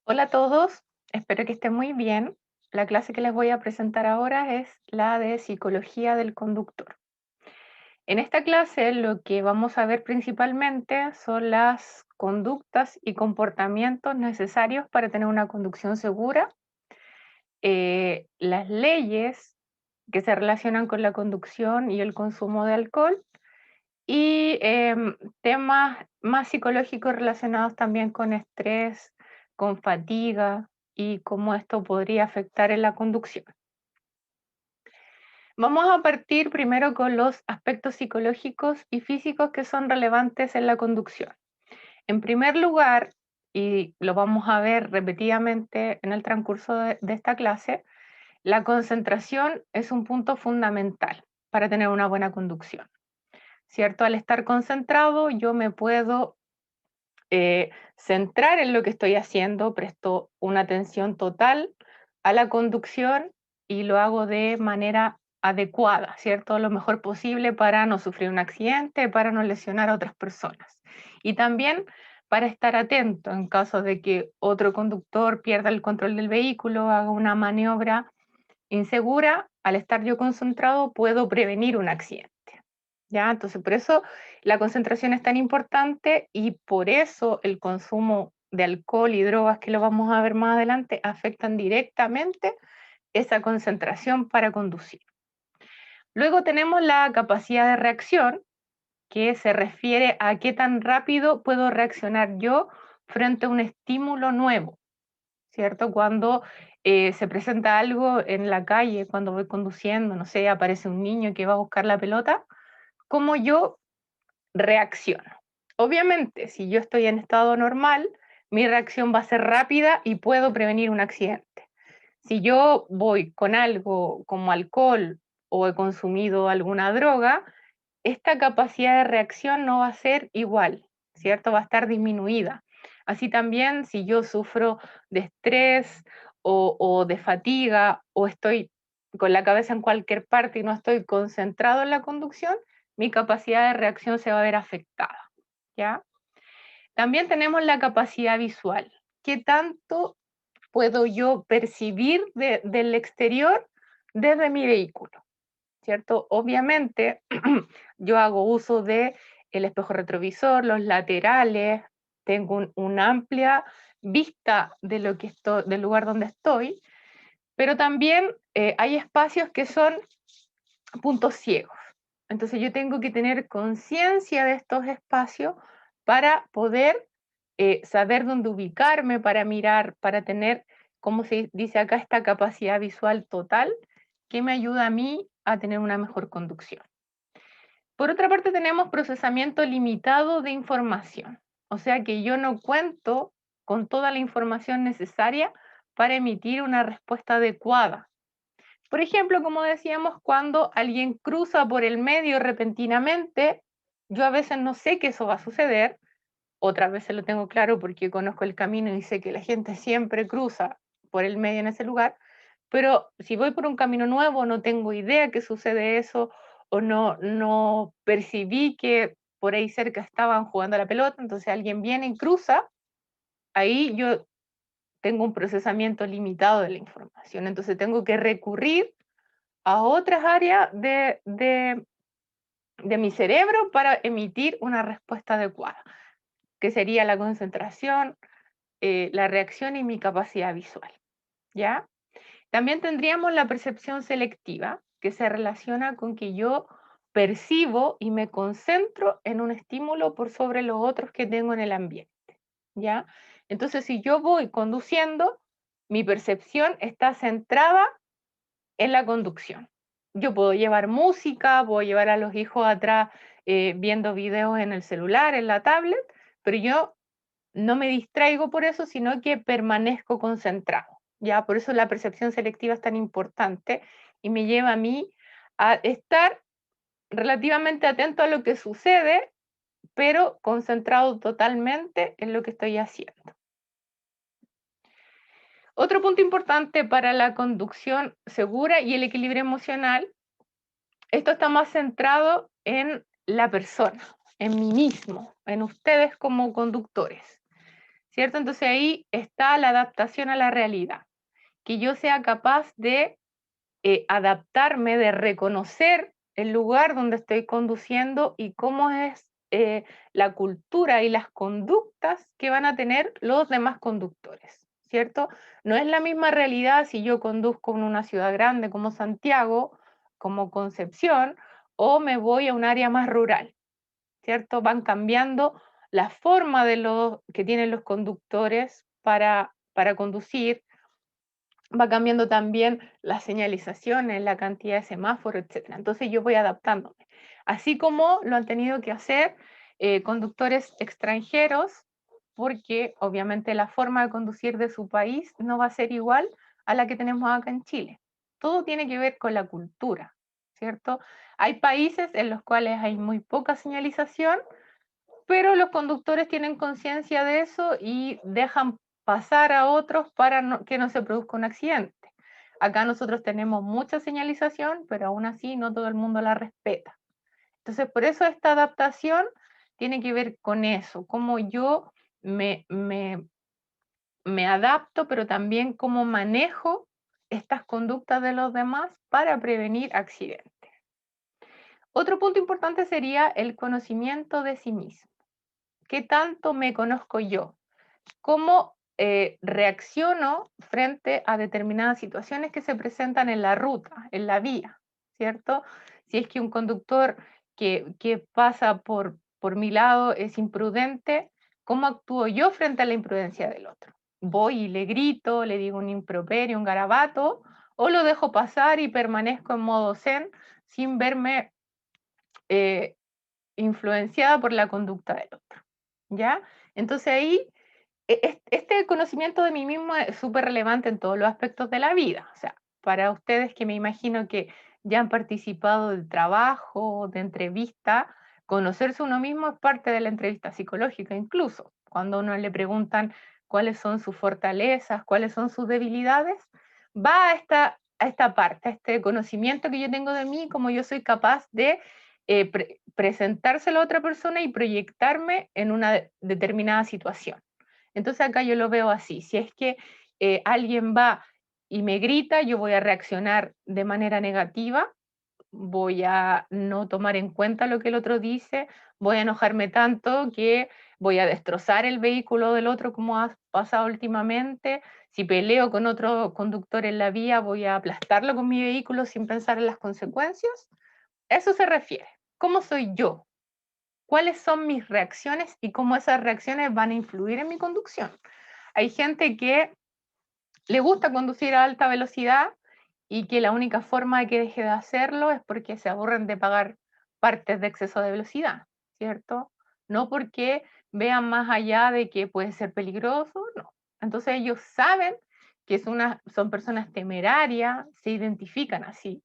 Hola a todos, espero que estén muy bien. La clase que les voy a presentar ahora es la de psicología del conductor. En esta clase lo que vamos a ver principalmente son las conductas y comportamientos necesarios para tener una conducción segura, las leyes que se relacionan con la conducción y el consumo de alcohol y temas más psicológicos relacionados también con estrés, con fatiga y cómo esto podría afectar en la conducción. Vamos a partir primero con los aspectos psicológicos y físicos que son relevantes en la conducción. En primer lugar, y lo vamos a ver repetidamente en el transcurso de esta clase, la concentración es un punto fundamental para tener una buena conducción. ¿Cierto? Al estar concentrado, yo me puedo centrar en lo que estoy haciendo, presto una atención total a la conducción y lo hago de manera adecuada, ¿cierto? Lo mejor posible para no sufrir un accidente, para no lesionar a otras personas. Y también para estar atento en caso de que otro conductor pierda el control del vehículo, haga una maniobra insegura, al estar yo concentrado puedo prevenir un accidente. ¿Ya? Entonces, por eso la concentración es tan importante y por eso el consumo de alcohol y drogas, que lo vamos a ver más adelante, afectan directamente esa concentración para conducir. Luego tenemos la capacidad de reacción, que se refiere a qué tan rápido puedo reaccionar yo frente a un estímulo nuevo, ¿cierto? Cuando se presenta algo en la calle, cuando voy conduciendo, no sé, aparece un niño que va a buscar la pelota, ¿cómo yo reacciono? Obviamente, si yo estoy en estado normal, mi reacción va a ser rápida y puedo prevenir un accidente. Si yo voy con algo como alcohol o he consumido alguna droga, esta capacidad de reacción no va a ser igual, ¿cierto? Va a estar disminuida. Así también, si yo sufro de estrés o de fatiga o estoy con la cabeza en cualquier parte y no estoy concentrado en la conducción, mi capacidad de reacción se va a ver afectada, ¿ya? También tenemos la capacidad visual. ¿Qué tanto puedo yo percibir del exterior desde mi vehículo? ¿Cierto? Obviamente, yo hago uso de el espejo retrovisor, los laterales, tengo una amplia vista de lo que estoy, del lugar donde estoy, pero también hay espacios que son puntos ciegos. Entonces yo tengo que tener conciencia de estos espacios para poder saber dónde ubicarme, para mirar, para tener, como se dice acá, esta capacidad visual total que me ayuda a mí a tener una mejor conducción. Por otra parte, tenemos procesamiento limitado de información, o sea que yo no cuento con toda la información necesaria para emitir una respuesta adecuada. Por ejemplo, como decíamos, cuando alguien cruza por el medio repentinamente, yo a veces no sé que eso va a suceder, otras veces lo tengo claro porque conozco el camino y sé que la gente siempre cruza por el medio en ese lugar, pero si voy por un camino nuevo, no tengo idea que sucede eso o no percibí que por ahí cerca estaban jugando a la pelota, entonces alguien viene y cruza, ahí yo tengo un procesamiento limitado de la información, entonces tengo que recurrir a otras áreas de mi cerebro para emitir una respuesta adecuada, que sería la concentración, la reacción y mi capacidad visual, ¿ya? También tendríamos la percepción selectiva, que se relaciona con que yo percibo y me concentro en un estímulo por sobre los otros que tengo en el ambiente, ¿ya? Entonces, si yo voy conduciendo, mi percepción está centrada en la conducción. Yo puedo llevar música, puedo llevar a los hijos atrás viendo videos en el celular, en la tablet, pero yo no me distraigo por eso, sino que permanezco concentrado. ¿Ya? Por eso la percepción selectiva es tan importante y me lleva a mí a estar relativamente atento a lo que sucede, pero concentrado totalmente en lo que estoy haciendo. Otro punto importante para la conducción segura y el equilibrio emocional, esto está más centrado en la persona, en mí mismo, en ustedes como conductores. ¿cierto? Entonces ahí está la adaptación a la realidad, que yo sea capaz de adaptarme, de reconocer el lugar donde estoy conduciendo y cómo es la cultura y las conductas que van a tener los demás conductores, ¿cierto? No es la misma realidad si yo conduzco en una ciudad grande como Santiago, como Concepción, o me voy a un área más rural, ¿cierto? Van cambiando la forma de que tienen los conductores para conducir, va cambiando también las señalizaciones, la cantidad de semáforos, etcétera. Entonces yo voy adaptándome. Así como lo han tenido que hacer conductores extranjeros, porque obviamente la forma de conducir de su país no va a ser igual a la que tenemos acá en Chile. Todo tiene que ver con la cultura, ¿cierto? Hay países en los cuales hay muy poca señalización, pero los conductores tienen conciencia de eso y dejan pasar a otros para que no se produzca un accidente. Acá nosotros tenemos mucha señalización, pero aún así no todo el mundo la respeta. Entonces, por eso esta adaptación tiene que ver con eso, cómo yo me adapto, pero también cómo manejo estas conductas de los demás para prevenir accidentes. Otro punto importante sería el conocimiento de sí mismo. ¿Qué tanto me conozco yo? ¿Cómo reacciono frente a determinadas situaciones que se presentan en la ruta, en la vía? ¿Cierto? Si es que un conductor que pasa por mi lado es imprudente, ¿cómo actúo yo frente a la imprudencia del otro? ¿Voy y le grito, le digo un improperio, un garabato, o lo dejo pasar y permanezco en modo zen sin verme eh, influenciada por la conducta del otro? ¿Ya? Entonces ahí, este conocimiento de mí mismo es súper relevante en todos los aspectos de la vida. O sea, para ustedes que me imagino que ya han participado del trabajo, de entrevista, conocerse uno mismo es parte de la entrevista psicológica incluso. Cuando a uno le preguntan cuáles son sus fortalezas, cuáles son sus debilidades, va a esta parte, a este conocimiento que yo tengo de mí, como yo soy capaz de presentárselo a otra persona y proyectarme en una determinada situación. Entonces acá yo lo veo así, si es que alguien va y me grita, yo voy a reaccionar de manera negativa, voy a no tomar en cuenta lo que el otro dice, voy a enojarme tanto que voy a destrozar el vehículo del otro como ha pasado últimamente. Si peleo con otro conductor en la vía, voy a aplastarlo con mi vehículo sin pensar en las consecuencias. Eso se refiere. ¿Cómo soy yo? ¿Cuáles son mis reacciones y cómo esas reacciones van a influir en mi conducción? Hay gente que le gusta conducir a alta velocidad y que la única forma de que deje de hacerlo es porque se aburren de pagar partes de exceso de velocidad, ¿cierto? No porque vean más allá de que puede ser peligroso, no. Entonces ellos saben que son personas temerarias, se identifican así.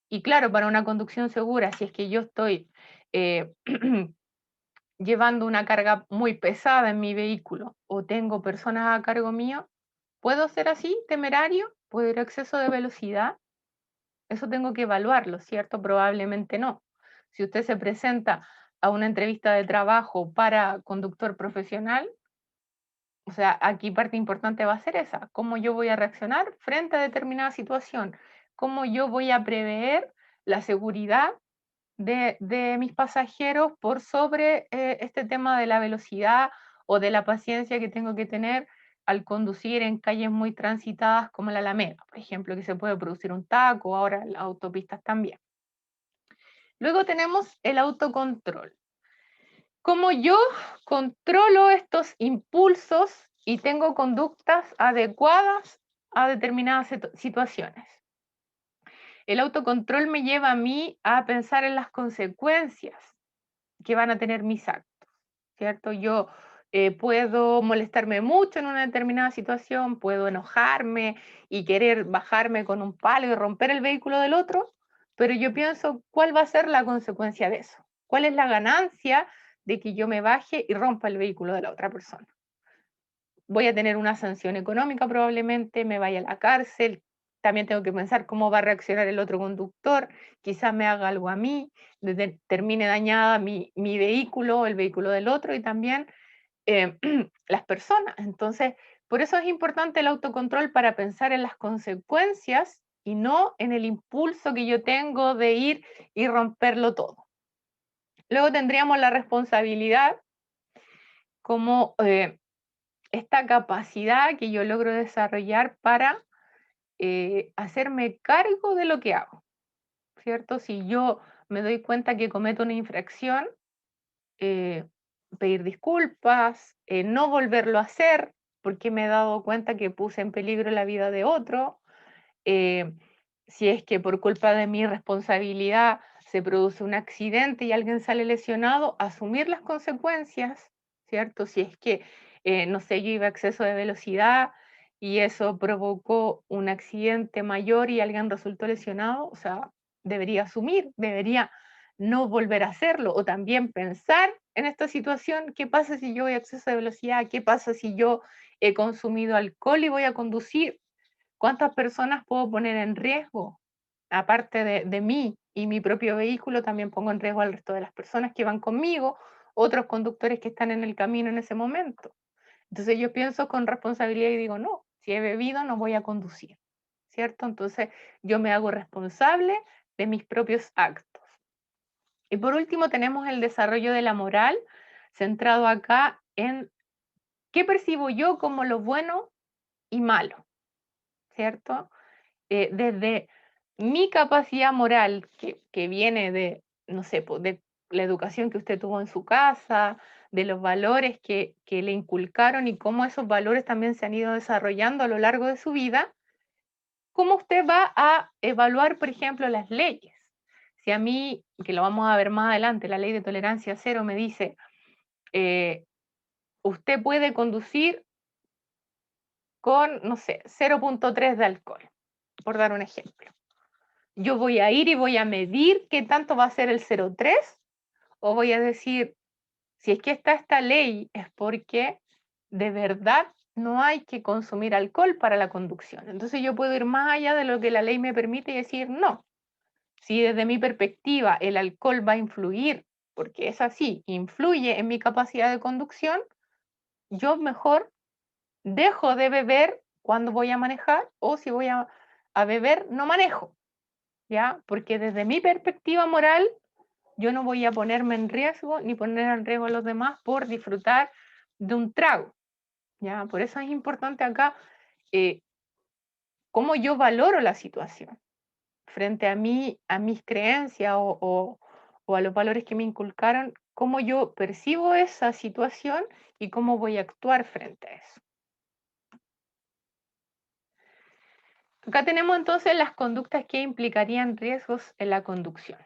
Y claro, para una conducción segura, si es que yo estoy eh, llevando una carga muy pesada en mi vehículo o tengo personas a cargo mío, ¿puedo ser así, temerario? ¿Puedo ir a exceso de velocidad? Eso tengo que evaluarlo, ¿cierto? Probablemente no. Si usted se presenta a una entrevista de trabajo para conductor profesional, o sea, aquí parte importante va a ser esa, cómo yo voy a reaccionar frente a determinada situación, cómo yo voy a prever la seguridad de mis pasajeros por sobre este tema de la velocidad o de la paciencia que tengo que tener al conducir en calles muy transitadas como la Alameda, por ejemplo, que se puede producir un taco, ahora las autopistas también. Luego tenemos el autocontrol. Cómo yo controlo estos impulsos y tengo conductas adecuadas a determinadas situaciones. El autocontrol me lleva a mí a pensar en las consecuencias que van a tener mis actos, ¿cierto? Yo puedo molestarme mucho en una determinada situación, puedo enojarme y querer bajarme con un palo y romper el vehículo del otro, pero yo pienso, ¿cuál va a ser la consecuencia de eso? ¿Cuál es la ganancia de que yo me baje y rompa el vehículo de la otra persona? Voy a tener una sanción económica probablemente, me vaya a la cárcel, también tengo que pensar cómo va a reaccionar el otro conductor, quizás me haga algo a mí, termine dañada mi vehículo, el vehículo del otro, y también eh, las personas. Entonces, por eso es importante el autocontrol para pensar en las consecuencias y no en el impulso que yo tengo de ir y romperlo todo. Luego tendríamos la responsabilidad como esta capacidad que yo logro desarrollar para hacerme cargo de lo que hago, ¿cierto? Si yo me doy cuenta que cometo una infracción, eh, pedir disculpas, no volverlo a hacer porque me he dado cuenta que puse en peligro la vida de otro. eh, si es que por culpa de mi responsabilidad se produce un accidente y alguien sale lesionado, asumir las consecuencias, ¿cierto? Si es que, no sé, yo iba a exceso de velocidad y eso provocó un accidente mayor y alguien resultó lesionado, o sea, debería asumir, debería no volver a hacerlo, o también pensar en esta situación, ¿qué pasa si yo voy a exceso de velocidad? ¿Qué pasa si yo he consumido alcohol y voy a conducir? ¿Cuántas personas puedo poner en riesgo? Aparte de mí y mi propio vehículo, también pongo en riesgo al resto de las personas que van conmigo, otros conductores que están en el camino en ese momento. Entonces yo pienso con responsabilidad y digo, no, si he bebido no voy a conducir, ¿cierto? Entonces yo me hago responsable de mis propios actos. Y por último tenemos el desarrollo de la moral, centrado acá en qué percibo yo como lo bueno y malo, ¿cierto? Desde mi capacidad moral, que viene de, no sé, po, de la educación que usted tuvo en su casa, de los valores que le inculcaron y cómo esos valores también se han ido desarrollando a lo largo de su vida, ¿cómo usted va a evaluar, por ejemplo, las leyes? Si a mí, que lo vamos a ver más adelante, la ley de tolerancia cero me dice, eh, usted puede conducir con, no sé, 0,3 de alcohol, por dar un ejemplo. Yo voy a ir y voy a medir qué tanto va a ser el 0,3 o voy a decir, si es que está esta ley es porque de verdad no hay que consumir alcohol para la conducción. Entonces yo puedo ir más allá de lo que la ley me permite y decir, no, si desde mi perspectiva el alcohol va a influir, porque es así, influye en mi capacidad de conducción, yo mejor dejo de beber cuando voy a manejar o si voy a beber, no manejo. ¿Ya? Porque desde mi perspectiva moral, yo no voy a ponerme en riesgo ni poner en riesgo a los demás por disfrutar de un trago, ¿ya? Por eso es importante acá eh, cómo yo valoro la situación frente a mí, a mis creencias o a los valores que me inculcaron, cómo yo percibo esa situación y cómo voy a actuar frente a eso. Acá tenemos entonces las conductas que implicarían riesgos en la conducción.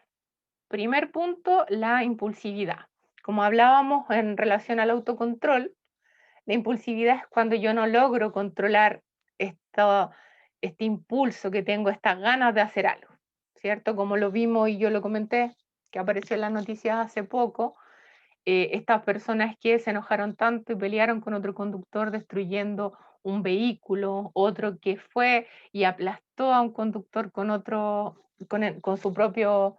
Primer punto, la impulsividad. Como hablábamos en relación al autocontrol, la impulsividad es cuando yo no logro controlar esto, este impulso que tengo, estas ganas de hacer algo, ¿cierto? Como lo vimos y yo lo comenté, que apareció en las noticias hace poco, estas personas que se enojaron tanto y pelearon con otro conductor destruyendo un vehículo, otro que fue y aplastó a un conductor con otro, con su propio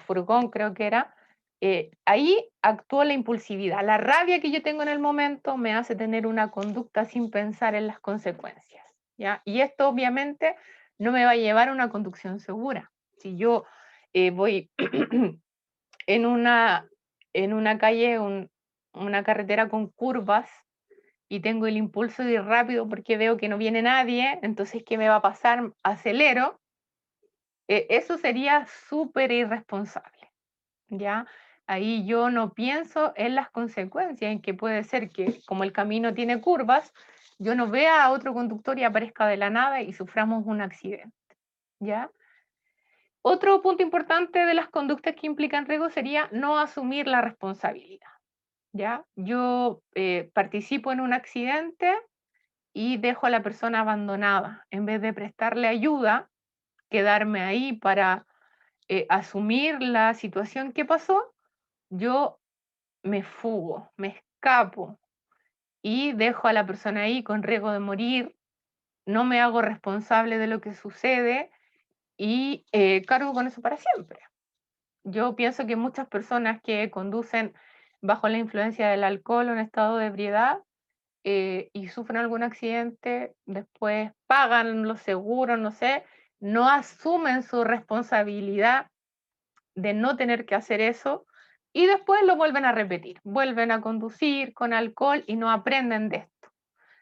furgón, creo que era. Ahí actuó la impulsividad. La rabia que yo tengo en el momento me hace tener una conducta sin pensar en las consecuencias, ¿ya? Y esto obviamente no me va a llevar a una conducción segura. Si yo voy en una calle, una carretera con curvas y tengo el impulso de ir rápido porque veo que no viene nadie, entonces, ¿qué me va a pasar? Acelero. Eso sería súper irresponsable, ¿ya? Ahí yo no pienso en las consecuencias, en que puede ser que como el camino tiene curvas, yo no vea a otro conductor y aparezca de la nada y suframos un accidente, ¿ya? Otro punto importante de las conductas que implican riesgo sería no asumir la responsabilidad. ¿Ya? Yo participo en un accidente y dejo a la persona abandonada. En vez de prestarle ayuda, quedarme ahí para asumir la situación que pasó, yo me fugo, me escapo y dejo a la persona ahí con riesgo de morir, no me hago responsable de lo que sucede y cargo con eso para siempre. Yo pienso que muchas personas que conducen bajo la influencia del alcohol o en estado de ebriedad y sufren algún accidente, después pagan los seguros, no sé, no asumen su responsabilidad de no tener que hacer eso y después lo vuelven a repetir, vuelven a conducir con alcohol y no aprenden de esto,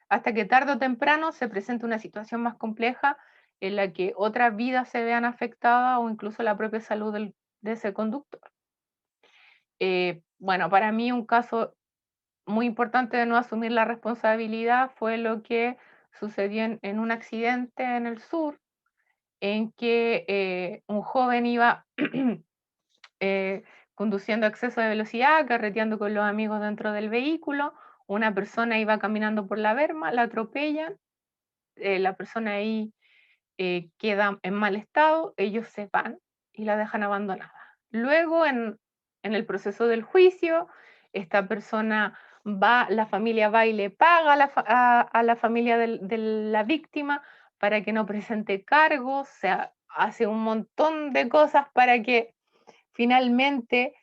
hasta que tarde o temprano se presenta una situación más compleja en la que otras vidas se vean afectadas o incluso la propia salud de ese conductor. Bueno, para mí un caso muy importante de no asumir la responsabilidad fue lo que sucedió en un accidente en el sur, en que un joven iba eh, conduciendo a exceso de velocidad, carreteando con los amigos dentro del vehículo, una persona iba caminando por la berma, la atropellan, la persona ahí queda en mal estado, ellos se van y la dejan abandonada. Luego, en el proceso del juicio, esta persona va, la familia va y le paga a la familia de la víctima para que no presente cargos, o sea, hace un montón de cosas para que finalmente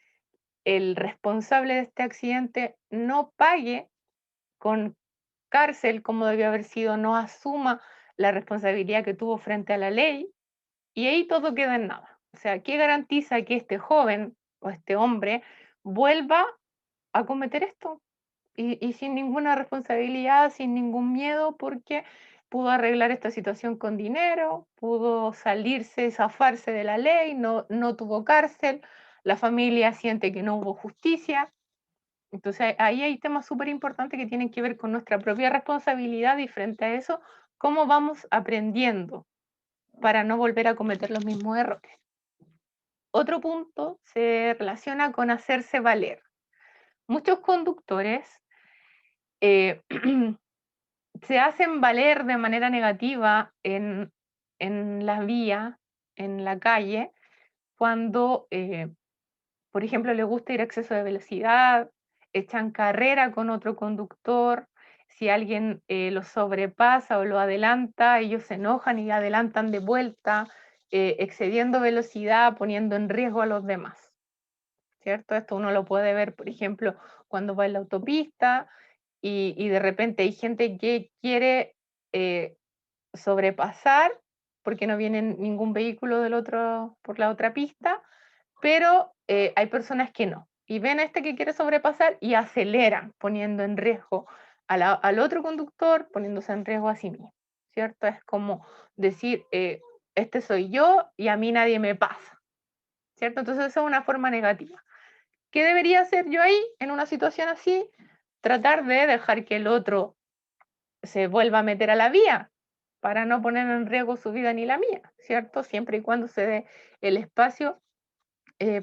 el responsable de este accidente no pague con cárcel como debió haber sido, no asuma la responsabilidad que tuvo frente a la ley y ahí todo queda en nada. O sea, ¿qué garantiza que este joven o este hombre vuelva a cometer esto? Y sin ninguna responsabilidad, sin ningún miedo, porque pudo arreglar esta situación con dinero, pudo salirse, zafarse de la ley, no tuvo cárcel, la familia siente que no hubo justicia. Entonces ahí hay temas súper importantes que tienen que ver con nuestra propia responsabilidad y frente a eso, cómo vamos aprendiendo para no volver a cometer los mismos errores. Otro punto se relaciona con hacerse valer. Muchos conductores eh, se hacen valer de manera negativa en la vía, en la calle, cuando, por ejemplo, les gusta ir a exceso de velocidad, echan carrera con otro conductor, si alguien lo sobrepasa o lo adelanta, ellos se enojan y adelantan de vuelta, excediendo velocidad, poniendo en riesgo a los demás, ¿cierto? Esto uno lo puede ver, por ejemplo, cuando va en la autopista y de repente hay gente que quiere eh, sobrepasar porque no viene ningún vehículo del otro, por la otra pista, pero hay personas que no. Y ven a este que quiere sobrepasar y aceleran, poniendo en riesgo al otro conductor, poniéndose en riesgo a sí mismo, ¿cierto? Es como decir, este soy yo y a mí nadie me pasa, ¿cierto? Entonces esa es una forma negativa. ¿Qué debería hacer yo ahí en una situación así? Tratar de dejar que el otro se vuelva a meter a la vía para no poner en riesgo su vida ni la mía, ¿cierto? Siempre y cuando se dé el espacio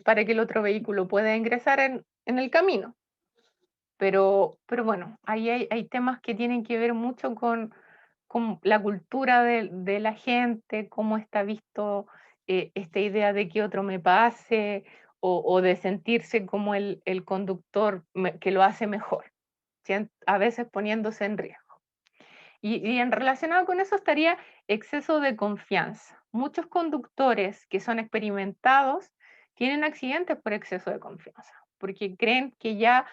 para que el otro vehículo pueda ingresar en el camino. Pero bueno, ahí hay temas que tienen que ver mucho con la cultura de la gente, cómo está visto esta idea de que otro me pase o de sentirse como el conductor que lo hace mejor, a veces poniéndose en riesgo. Y en relacionado con eso estaría exceso de confianza. Muchos conductores que son experimentados tienen accidentes por exceso de confianza, porque creen que ya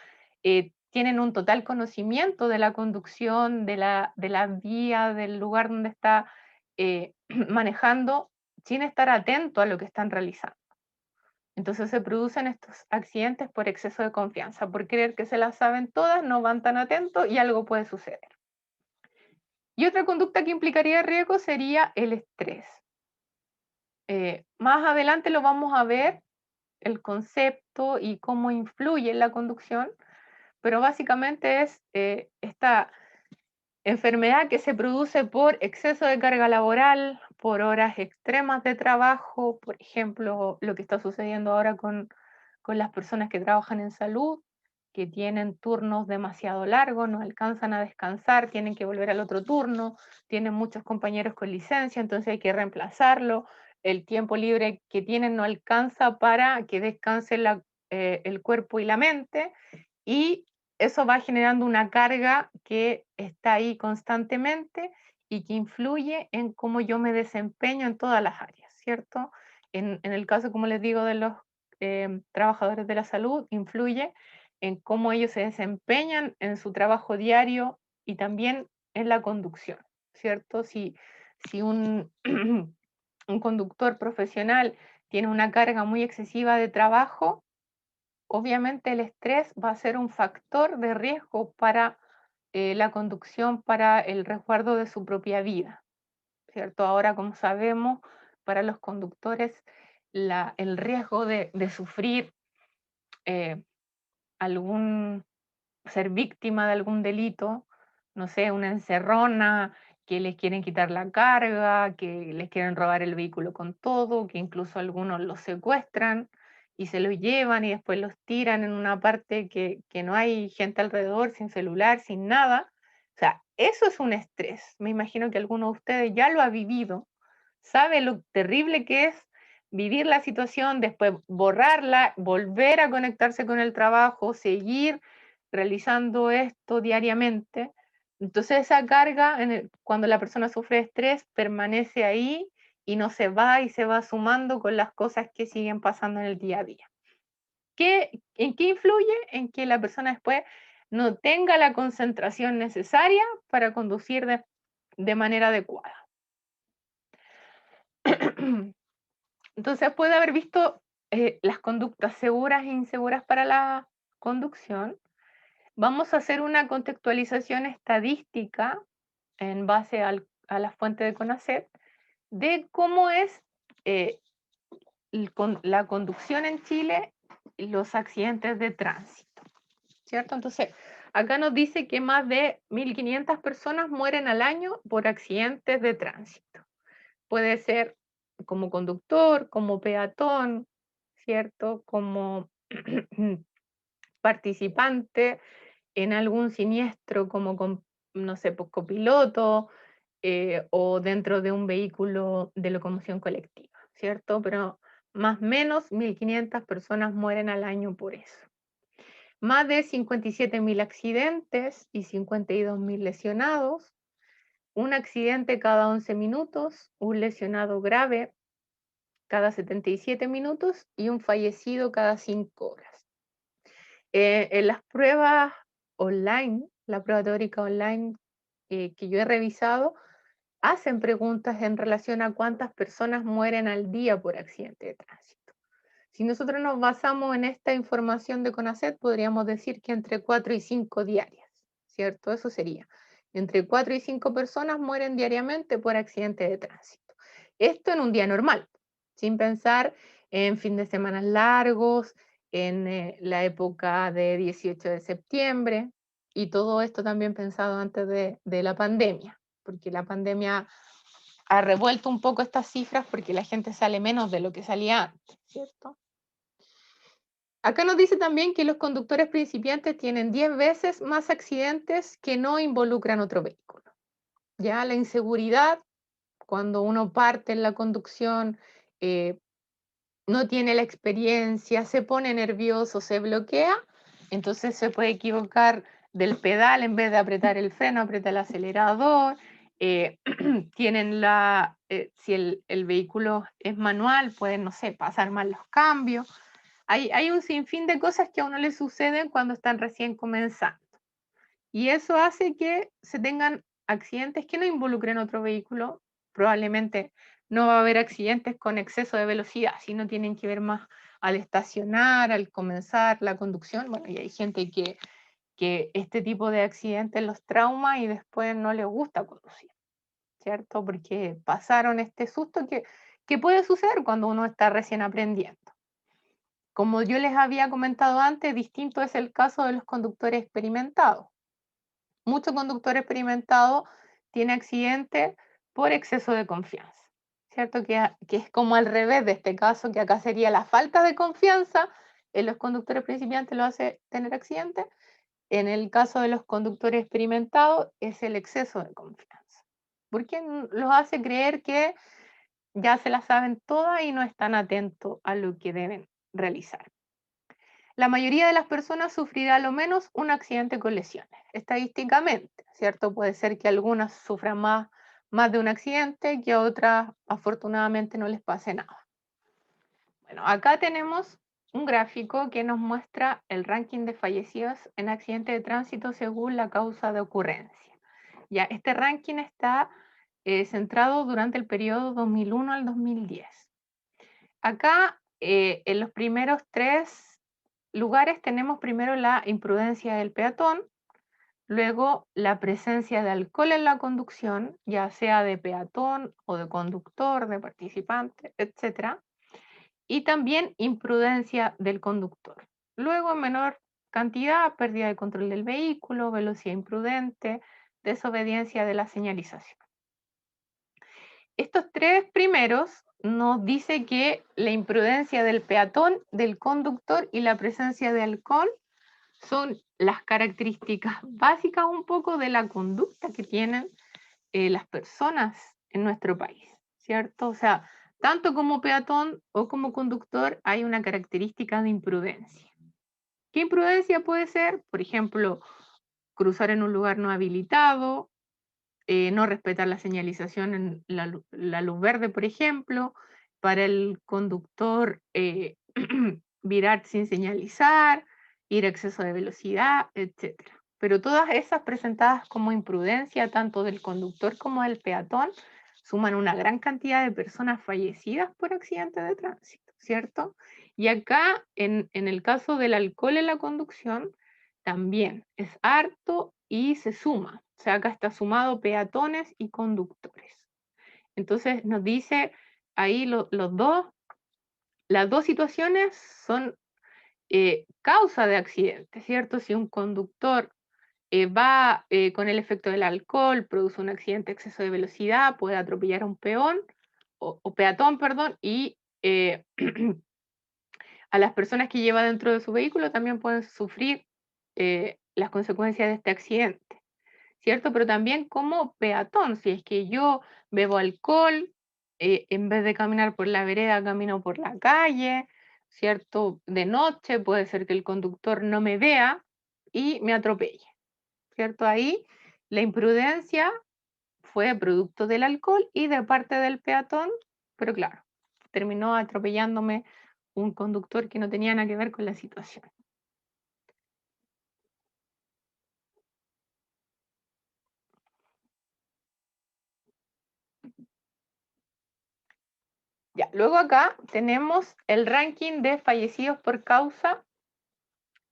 tienen un total conocimiento de la conducción, de la vía, del lugar donde está manejando, sin estar atento a lo que están realizando. Entonces se producen estos accidentes por exceso de confianza, por creer que se las saben todas, no van tan atentos y algo puede suceder. Y otra conducta que implicaría riesgo sería el estrés. Más adelante lo vamos a ver, el concepto y cómo influye en la conducción, pero básicamente es esta enfermedad que se produce por exceso de carga laboral, por horas extremas de trabajo, por ejemplo, lo que está sucediendo ahora con las personas que trabajan en salud, que tienen turnos demasiado largos, no alcanzan a descansar, tienen que volver al otro turno, tienen muchos compañeros con licencia, entonces hay que reemplazarlo, el tiempo libre que tienen no alcanza para que descanse el cuerpo y la mente, y eso va generando una carga que está ahí constantemente y que influye en cómo yo me desempeño en todas las áreas, ¿cierto? En el caso, como les digo, de los trabajadores de la salud, influye en cómo ellos se desempeñan en su trabajo diario y también en la conducción, ¿cierto? Si un, un conductor profesional tiene una carga muy excesiva de trabajo, obviamente el estrés va a ser un factor de riesgo para la conducción, para el resguardo de su propia vida, ¿cierto? Ahora, como sabemos, para los conductores el riesgo de sufrir eh, algún, ser víctima de algún delito, no sé, una encerrona, que les quieren quitar la carga, que les quieren robar el vehículo con todo, que incluso algunos los secuestran y se los llevan y después los tiran en una parte que no hay gente alrededor, sin celular, sin nada. O sea, eso es un estrés. Me imagino que alguno de ustedes ya lo ha vivido, sabe lo terrible que es vivir la situación, después borrarla, volver a conectarse con el trabajo, seguir realizando esto diariamente. Entonces esa carga, cuando la persona sufre estrés, permanece ahí y no se va y se va sumando con las cosas que siguen pasando en el día a día. ¿En qué influye? En que la persona después no tenga la concentración necesaria para conducir de manera adecuada. Entonces puede haber visto las conductas seguras e inseguras para la conducción. Vamos a hacer una contextualización estadística en base a la fuente de CONACET de cómo es eh, la conducción en Chile y los accidentes de tránsito, ¿cierto? Entonces, acá nos dice que más de 1.500 personas mueren al año por accidentes de tránsito. Puede ser como conductor, como peatón, ¿cierto? Como participante en algún siniestro, como no sé, pues, copiloto o dentro de un vehículo de locomoción colectiva, ¿cierto? Pero más o menos 1.500 personas mueren al año por eso. Más de 57.000 accidentes y 52.000 lesionados. Un accidente cada 11 minutos, un lesionado grave cada 77 minutos y un fallecido cada 5 horas. En las pruebas online, la prueba teórica online que yo he revisado, hacen preguntas en relación a cuántas personas mueren al día por accidente de tránsito. Si nosotros nos basamos en esta información de CONACET, podríamos decir que entre 4 y 5 diarias, ¿cierto? Eso sería. Entre 4 y 5 personas mueren diariamente por accidente de tránsito. Esto en un día normal, sin pensar en fin de semana largos, en la época de 18 de septiembre, y todo esto también pensado antes de la pandemia, porque la pandemia ha revuelto un poco estas cifras porque la gente sale menos de lo que salía antes, ¿cierto? Acá nos dice también que los conductores principiantes tienen 10 veces más accidentes que no involucran otro vehículo. Ya la inseguridad, cuando uno parte en la conducción, eh, no tiene la experiencia, se pone nervioso, se bloquea, entonces se puede equivocar del pedal en vez de apretar el freno, aprieta el acelerador. Tienen si el vehículo es manual, pueden, no sé, pasar mal los cambios. Hay un sinfín de cosas que a uno le suceden cuando están recién comenzando. Y eso hace que se tengan accidentes que no involucren otro vehículo. Probablemente no va a haber accidentes con exceso de velocidad, sino tienen que ver más al estacionar, al comenzar la conducción. Bueno, y hay gente que este tipo de accidentes los trauma y después no les gusta conducir, ¿cierto? Porque pasaron este susto que puede suceder cuando uno está recién aprendiendo. Como yo les había comentado antes, distinto es el caso de los conductores experimentados. Mucho conductor experimentado tiene accidente por exceso de confianza, ¿cierto? Que es como al revés de este caso, que acá sería la falta de confianza en los conductores principiantes lo hace tener accidente. En el caso de los conductores experimentados es el exceso de confianza, porque los hace creer que ya se la saben todas y no están atentos a lo que deben realizar. La mayoría de las personas sufrirá al menos un accidente con lesiones, estadísticamente, ¿cierto? Puede ser que algunas sufran más de un accidente, que a otras afortunadamente no les pase nada. Bueno, acá tenemos un gráfico que nos muestra el ranking de fallecidos en accidentes de tránsito según la causa de ocurrencia. Ya, este ranking está centrado durante el periodo 2001 al 2010. Acá, en los primeros 3 lugares tenemos primero la imprudencia del peatón, luego la presencia de alcohol en la conducción, ya sea de peatón o de conductor, de participante, etc. Y también imprudencia del conductor. Luego, en menor cantidad, pérdida de control del vehículo, velocidad imprudente, desobediencia de la señalización. Estos 3 primeros nos dice que la imprudencia del peatón, del conductor y la presencia de alcohol son las características básicas un poco de la conducta que tienen las personas en nuestro país, ¿cierto? O sea, tanto como peatón o como conductor hay una característica de imprudencia. ¿Qué imprudencia puede ser? Por ejemplo, cruzar en un lugar no habilitado, no respetar la señalización en la luz verde, por ejemplo, para el conductor virar sin señalizar, ir a exceso de velocidad, etc. Pero todas esas presentadas como imprudencia, tanto del conductor como del peatón, suman una gran cantidad de personas fallecidas por accidentes de tránsito, ¿cierto? Y acá, en el caso del alcohol en la conducción, también es harto y se suma. O sea, acá está sumado peatones y conductores. Entonces nos dice ahí las dos situaciones son causa de accidente, ¿cierto? Si un conductor va con el efecto del alcohol, produce un accidente de exceso de velocidad, puede atropellar a un peón o peatón, perdón, y a las personas que lleva dentro de su vehículo también pueden sufrir las consecuencias de este accidente, ¿cierto? Pero también como peatón, si es que yo bebo alcohol, en vez de caminar por la vereda, camino por la calle, ¿cierto? De noche puede ser que el conductor no me vea y me atropelle, ¿cierto? Ahí la imprudencia fue producto del alcohol y de parte del peatón, pero claro, terminó atropellándome un conductor que no tenía nada que ver con la situación. Ya, luego acá tenemos el ranking de fallecidos por causa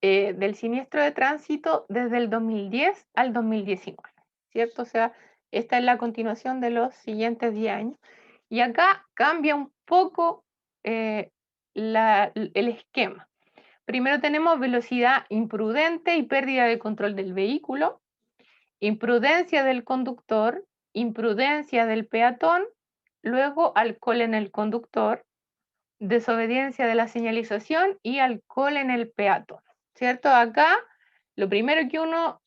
del siniestro de tránsito desde el 2010 al 2019, ¿cierto? O sea, esta es la continuación de los siguientes 10 años. Y acá cambia un poco el esquema. Primero tenemos velocidad imprudente y pérdida de control del vehículo, imprudencia del conductor, imprudencia del peatón, luego alcohol en el conductor, desobediencia de la señalización y alcohol en el peatón, ¿cierto? Acá lo primero que uno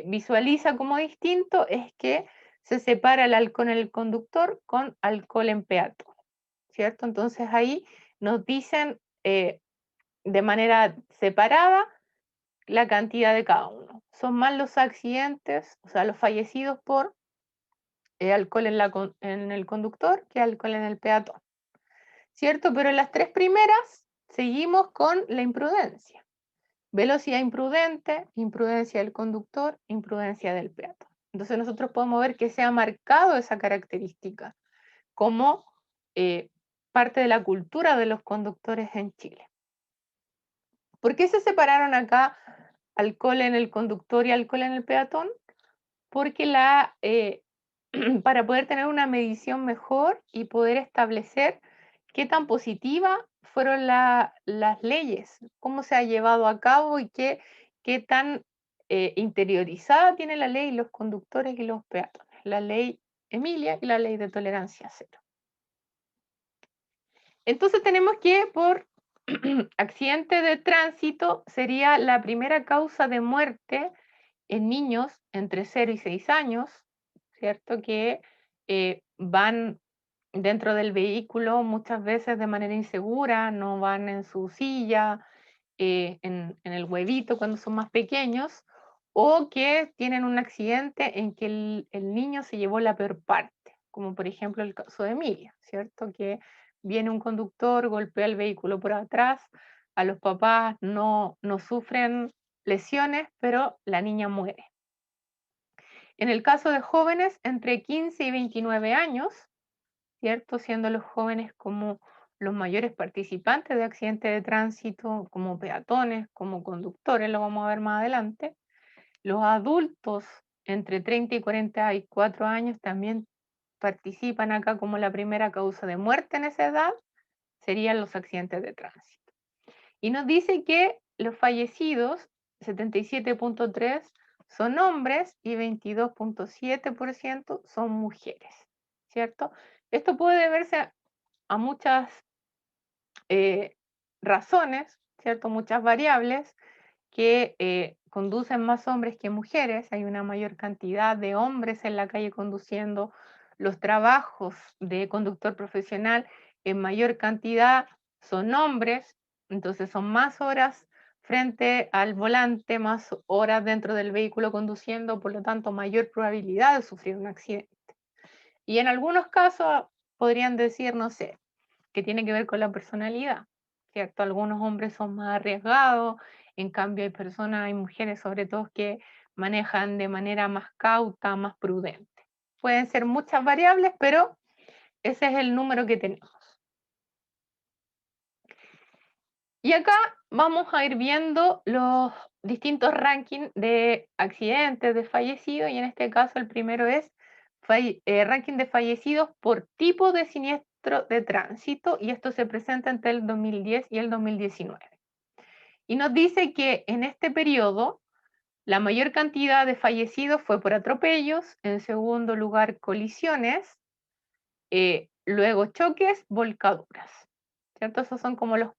visualiza como distinto es que se separa el alcohol en el conductor con alcohol en peatón, ¿cierto? Entonces ahí nos dicen de manera separada la cantidad de cada uno. Son más los accidentes, o sea, los fallecidos por alcohol en el conductor que alcohol en el peatón, ¿cierto? Pero en las 3 primeras seguimos con la imprudencia. Velocidad imprudente, imprudencia del conductor, imprudencia del peatón. Entonces nosotros podemos ver que se ha marcado esa característica como parte de la cultura de los conductores en Chile. ¿Por qué se separaron acá alcohol en el conductor y alcohol en el peatón? Porque para poder tener una medición mejor y poder establecer qué tan positiva fueron las leyes, cómo se ha llevado a cabo y qué tan interiorizada tiene la ley los conductores y los peatones, la ley Emilia y la ley de tolerancia cero. Entonces tenemos que por accidente de tránsito sería la primera causa de muerte en niños entre 0 y 6 años, ¿cierto? Que van dentro del vehículo muchas veces de manera insegura, no van en su silla, en el huevito cuando son más pequeños, o que tienen un accidente en que el niño se llevó la peor parte, como por ejemplo el caso de Emilia, ¿cierto? Que viene un conductor, golpea el vehículo por atrás, a los papás no sufren lesiones, pero la niña muere. En el caso de jóvenes entre 15 y 29 años, ¿cierto? Siendo los jóvenes como los mayores participantes de accidentes de tránsito, como peatones, como conductores, lo vamos a ver más adelante. Los adultos entre 30 y 44 años también participan acá como la primera causa de muerte en esa edad, serían los accidentes de tránsito. Y nos dice que los fallecidos, 77.3%, son hombres y 22.7% son mujeres, ¿cierto? Esto puede deberse a muchas razones, ¿cierto? Muchas variables que conducen más hombres que mujeres. Hay una mayor cantidad de hombres en la calle conduciendo. Los trabajos de conductor profesional en mayor cantidad son hombres, entonces son más horas frente al volante, más horas dentro del vehículo conduciendo, por lo tanto mayor probabilidad de sufrir un accidente. Y en algunos casos podrían decir, no sé, que tiene que ver con la personalidad, ¿cierto? Algunos hombres son más arriesgados, en cambio hay personas, hay mujeres sobre todo que manejan de manera más cauta, más prudente. Pueden ser muchas variables, pero ese es el número que tenemos. Y acá vamos a ir viendo los distintos rankings de accidentes, de fallecidos, y en este caso el primero es ranking de fallecidos por tipo de siniestro de tránsito, y esto se presenta entre el 2010 y el 2019. Y nos dice que en este periodo la mayor cantidad de fallecidos fue por atropellos, en segundo lugar colisiones, luego choques, volcaduras. ¿Cierto? Esos son como los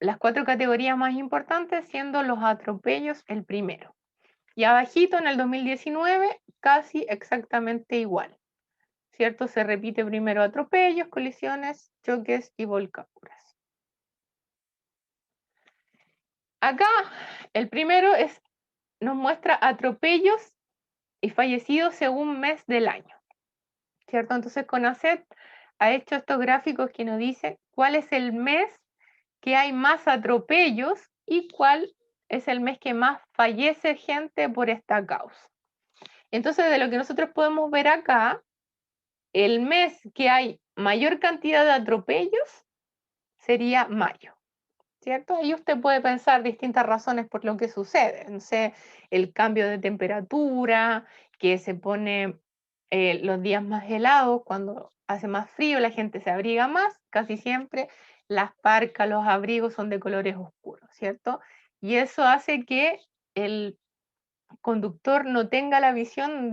las cuatro categorías más importantes, siendo los atropellos el primero. Y abajito en el 2019, casi exactamente igual, ¿cierto? Se repite primero atropellos, colisiones, choques y volcaduras. Acá el primero nos muestra atropellos y fallecidos según mes del año, ¿cierto? Entonces CONACET ha hecho estos gráficos que nos dicen cuál es el mes que hay más atropellos y cuál es el mes que más fallece gente por esta causa. Entonces, de lo que nosotros podemos ver acá, el mes que hay mayor cantidad de atropellos sería mayo, ¿cierto? Ahí usted puede pensar distintas razones por lo que sucede. No sé, el cambio de temperatura, que se pone los días más helados, cuando hace más frío, la gente se abriga más, casi siempre las parcas, los abrigos son de colores oscuros, ¿cierto? Y eso hace que el conductor no tenga la visión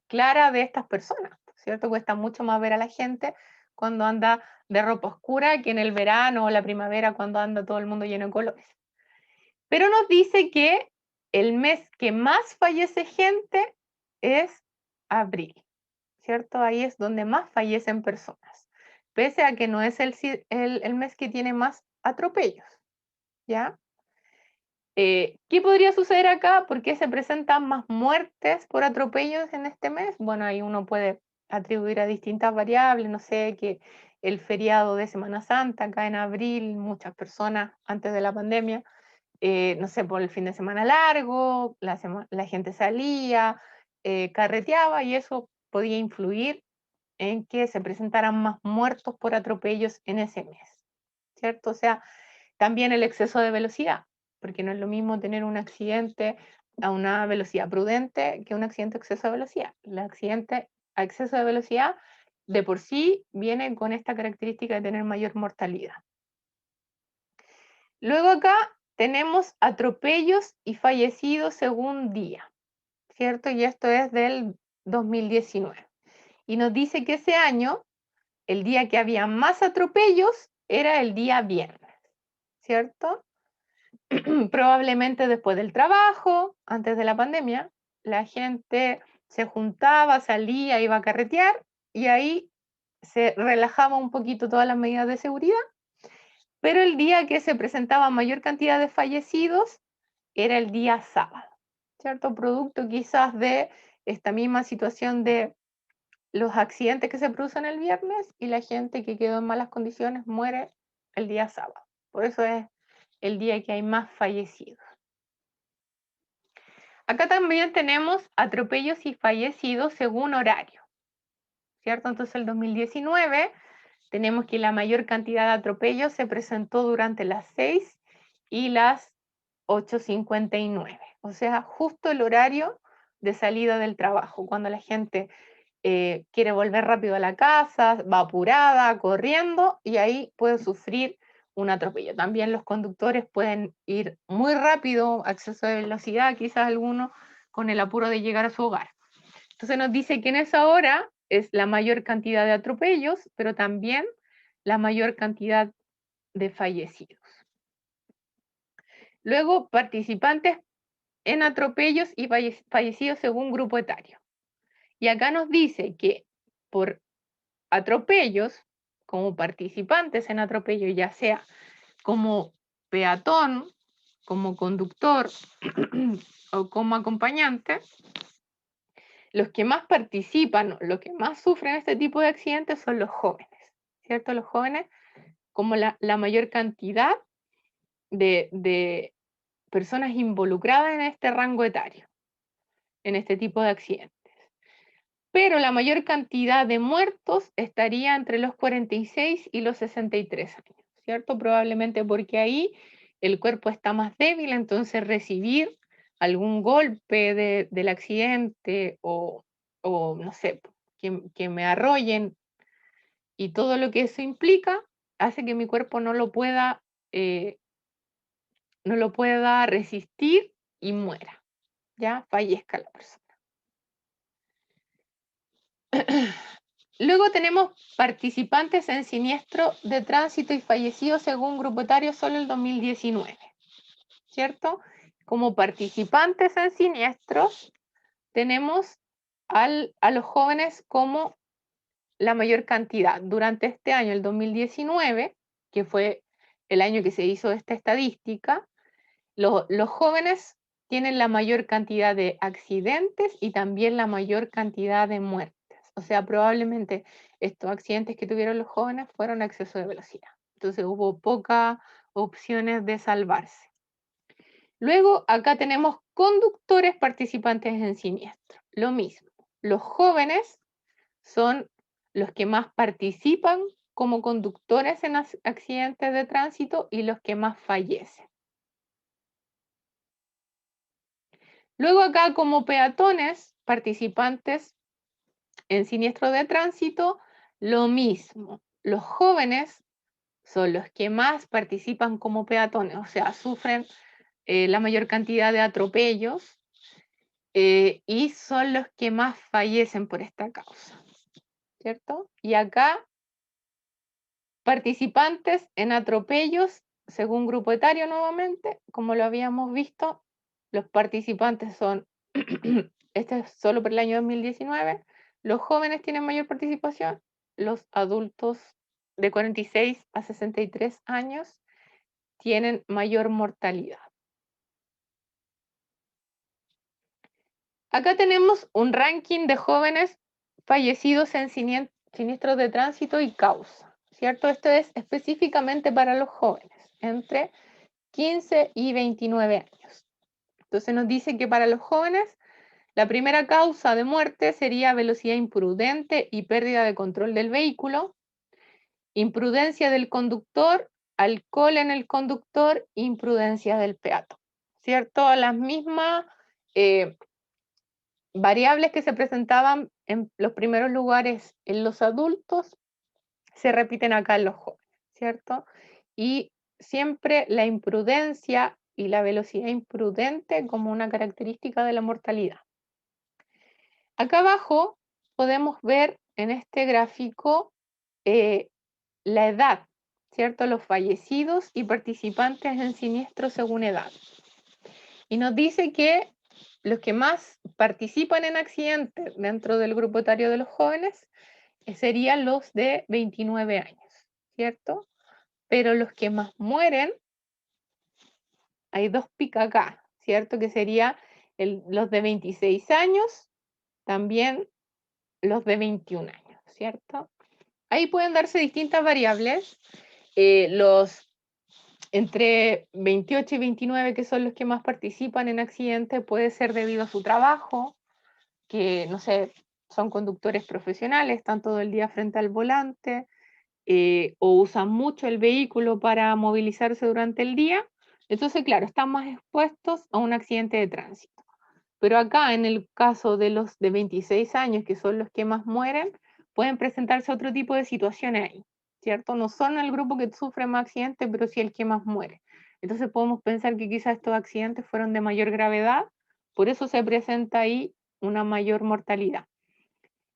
clara de estas personas, ¿cierto? Cuesta mucho más ver a la gente cuando anda de ropa oscura que en el verano o la primavera cuando anda todo el mundo lleno de colores. Pero nos dice que el mes que más fallece gente es abril, ¿cierto? Ahí es donde más fallecen personas, pese a que no es el mes que tiene más atropellos, ¿ya? ¿Qué podría suceder acá? ¿Por qué se presentan más muertes por atropellos en este mes? Bueno, ahí uno puede atribuir a distintas variables, no sé, que el feriado de Semana Santa, acá en abril, muchas personas antes de la pandemia, no sé, por el fin de semana largo, la gente salía, carreteaba y eso podía influir en que se presentaran más muertos por atropellos en ese mes, ¿cierto? O sea, también el exceso de velocidad, porque no es lo mismo tener un accidente a una velocidad prudente que un accidente a exceso de velocidad. El accidente a exceso de velocidad de por sí viene con esta característica de tener mayor mortalidad. Luego acá tenemos atropellos y fallecidos según día, ¿cierto? Y esto es del 2019. Y nos dice que ese año, el día que había más atropellos era el día viernes, ¿cierto? Probablemente después del trabajo, antes de la pandemia, la gente se juntaba, salía, iba a carretear y ahí se relajaba un poquito todas las medidas de seguridad, pero el día que se presentaba mayor cantidad de fallecidos era el día sábado, ¿cierto? Producto quizás de esta misma situación de los accidentes que se producen el viernes y la gente que quedó en malas condiciones muere el día sábado. Por eso es el día que hay más fallecidos. Acá también tenemos atropellos y fallecidos según horario, ¿cierto? Entonces el 2019 tenemos que la mayor cantidad de atropellos se presentó durante las 6 y las 8:59, o sea, justo el horario de salida del trabajo, cuando la gente quiere volver rápido a la casa, va apurada, corriendo, y ahí puede sufrir un atropello. También los conductores pueden ir muy rápido, exceso de velocidad, quizás algunos con el apuro de llegar a su hogar. Entonces nos dice que en esa hora es la mayor cantidad de atropellos, pero también la mayor cantidad de fallecidos. Luego, participantes en atropellos y fallecidos según grupo etario. Y acá nos dice que por atropellos, como participantes en atropello, ya sea como peatón, como conductor o como acompañante, los que más participan, los que más sufren este tipo de accidentes son los jóvenes, ¿cierto? Los jóvenes, como la mayor cantidad de personas involucradas en este rango etario, en este tipo de accidentes. Pero la mayor cantidad de muertos estaría entre los 46 y los 63 años, ¿cierto? Probablemente porque ahí el cuerpo está más débil, entonces recibir algún golpe del accidente o no sé, que me arrollen y todo lo que eso implica hace que mi cuerpo eh, no lo pueda resistir y muera, ya fallezca la persona. Luego tenemos participantes en siniestro de tránsito y fallecidos según grupo etario solo el 2019, ¿cierto? Como participantes en siniestros tenemos a los jóvenes como la mayor cantidad. Durante este año, el 2019, que fue el año que se hizo esta estadística, los jóvenes tienen la mayor cantidad de accidentes y también la mayor cantidad de muertes. O sea, probablemente estos accidentes que tuvieron los jóvenes fueron a exceso de velocidad. Entonces hubo pocas opciones de salvarse. Luego, acá tenemos conductores participantes en siniestro. Lo mismo. Los jóvenes son los que más participan como conductores en accidentes de tránsito y los que más fallecen. Luego acá como peatones, participantes en siniestro de tránsito, lo mismo. Los jóvenes son los que más participan como peatones, o sea, sufren la mayor cantidad de atropellos y son los que más fallecen por esta causa, ¿cierto? Y acá participantes en atropellos según grupo etario nuevamente, como lo habíamos visto, los participantes son, este es solo por el año 2019, los jóvenes tienen mayor participación, los adultos de 46 a 63 años tienen mayor mortalidad. Acá tenemos un ranking de jóvenes fallecidos en siniestros de tránsito y causa, ¿cierto? Esto es específicamente para los jóvenes, entre 15 y 29 años. Entonces nos dice que para los jóvenes la primera causa de muerte sería velocidad imprudente y pérdida de control del vehículo, imprudencia del conductor, alcohol en el conductor, imprudencia del peatón, ¿cierto? Las mismas variables que se presentaban en los primeros lugares en los adultos se repiten acá en los jóvenes, ¿cierto? Y siempre la imprudencia y la velocidad imprudente como una característica de la mortalidad. Acá abajo podemos ver en este gráfico la edad, ¿cierto? Los fallecidos y participantes en siniestros según edad. Y nos dice que los que más participan en accidentes dentro del grupo etario de los jóvenes serían los de 29 años, ¿cierto? Pero los que más mueren, hay dos picas acá, ¿cierto? Que serían los de 26 años, también los de 21 años, ¿cierto? Ahí pueden darse distintas variables Los entre 28 y 29, que son los que más participan en accidentes, puede ser debido a su trabajo, que, no sé, son conductores profesionales, están todo el día frente al volante, o usan mucho el vehículo para movilizarse durante el día. Entonces, claro, están más expuestos a un accidente de tránsito. Pero acá, en el caso de los de 26 años, que son los que más mueren, pueden presentarse otro tipo de situaciones ahí, ¿cierto? No son el grupo que sufre más accidentes, pero sí el que más muere. Entonces podemos pensar que quizás estos accidentes fueron de mayor gravedad, por eso se presenta ahí una mayor mortalidad.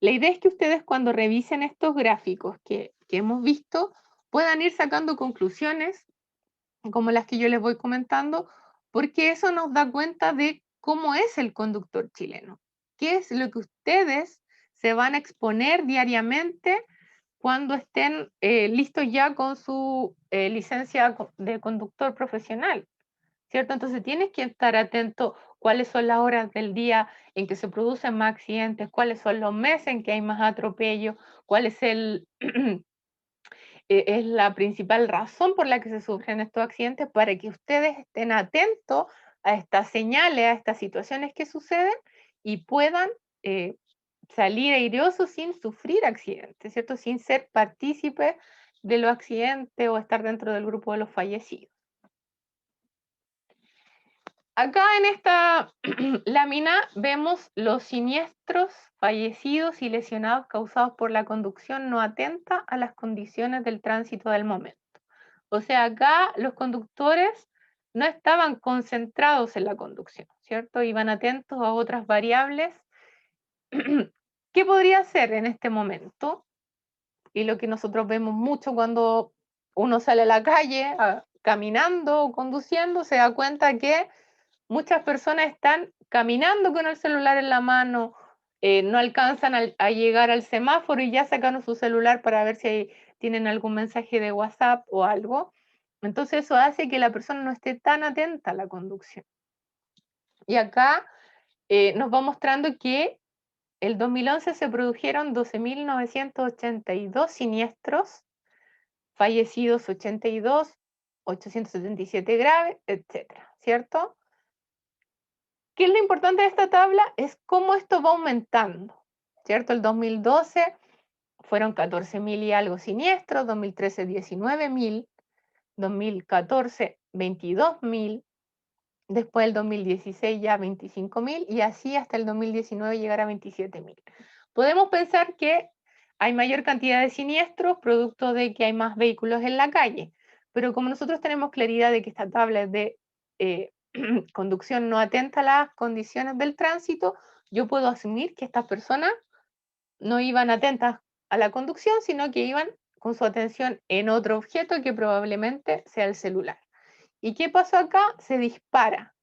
La idea es que ustedes, cuando revisen estos gráficos que hemos visto, puedan ir sacando conclusiones como las que yo les voy comentando, porque eso nos da cuenta de cómo es el conductor chileno, qué es lo que ustedes se van a exponer diariamente cuando estén listos ya con su licencia de conductor profesional, ¿cierto? Entonces tienes que estar atento cuáles son las horas del día en que se producen más accidentes, cuáles son los meses en que hay más atropello, cuál es es la principal razón por la que se sufren estos accidentes, para que ustedes estén atentos a estas señales, a estas situaciones que suceden y puedan eh, salir airosos sin sufrir accidentes, ¿cierto? Sin ser partícipes de los accidentes o estar dentro del grupo de los fallecidos. Acá en esta lámina vemos los siniestros, fallecidos y lesionados causados por la conducción no atenta a las condiciones del tránsito del momento. O sea, acá los conductores no estaban concentrados en la conducción, ¿cierto? Iban atentos a otras variables. ¿Qué podría hacer en este momento? Y lo que nosotros vemos mucho cuando uno sale a la calle caminando o conduciendo, se da cuenta que muchas personas están caminando con el celular en la mano, no alcanzan a llegar al semáforo y ya sacaron su celular para ver si tienen algún mensaje de WhatsApp o algo. Entonces eso hace que la persona no esté tan atenta a la conducción. Y acá nos va mostrando que el 2011 se produjeron 12.982 siniestros, fallecidos 82, 877 graves, etcétera, ¿cierto? ¿Qué es lo importante de esta tabla? Es cómo esto va aumentando, ¿cierto? El 2012 fueron 14.000 y algo siniestros, 2013 19.000, 2014 22.000, después el 2016 ya 25.000 y así hasta el 2019 llegar a 27.000. Podemos pensar que hay mayor cantidad de siniestros producto de que hay más vehículos en la calle, pero como nosotros tenemos claridad de que esta tabla es de conducción no atenta a las condiciones del tránsito, yo puedo asumir que estas personas no iban atentas a la conducción, sino que iban con su atención en otro objeto que probablemente sea el celular. ¿Y qué pasó acá? Se dispara.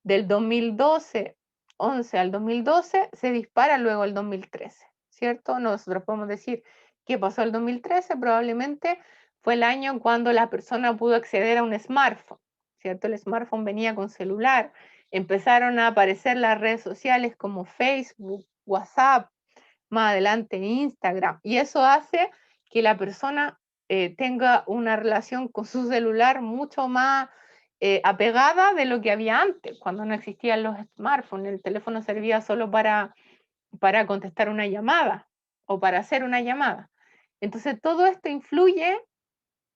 Del 2012, 11 al 2012, se dispara luego el 2013, ¿cierto? Nosotros podemos decir qué pasó el 2013, probablemente fue el año cuando la persona pudo acceder a un smartphone, ¿cierto? El smartphone venía con celular, empezaron a aparecer las redes sociales como Facebook, WhatsApp, más adelante Instagram, y eso hace que la persona tenga una relación con su celular mucho más apegada de lo que había antes, cuando no existían los smartphones. El teléfono servía solo para contestar una llamada o para hacer una llamada. Entonces, todo esto influye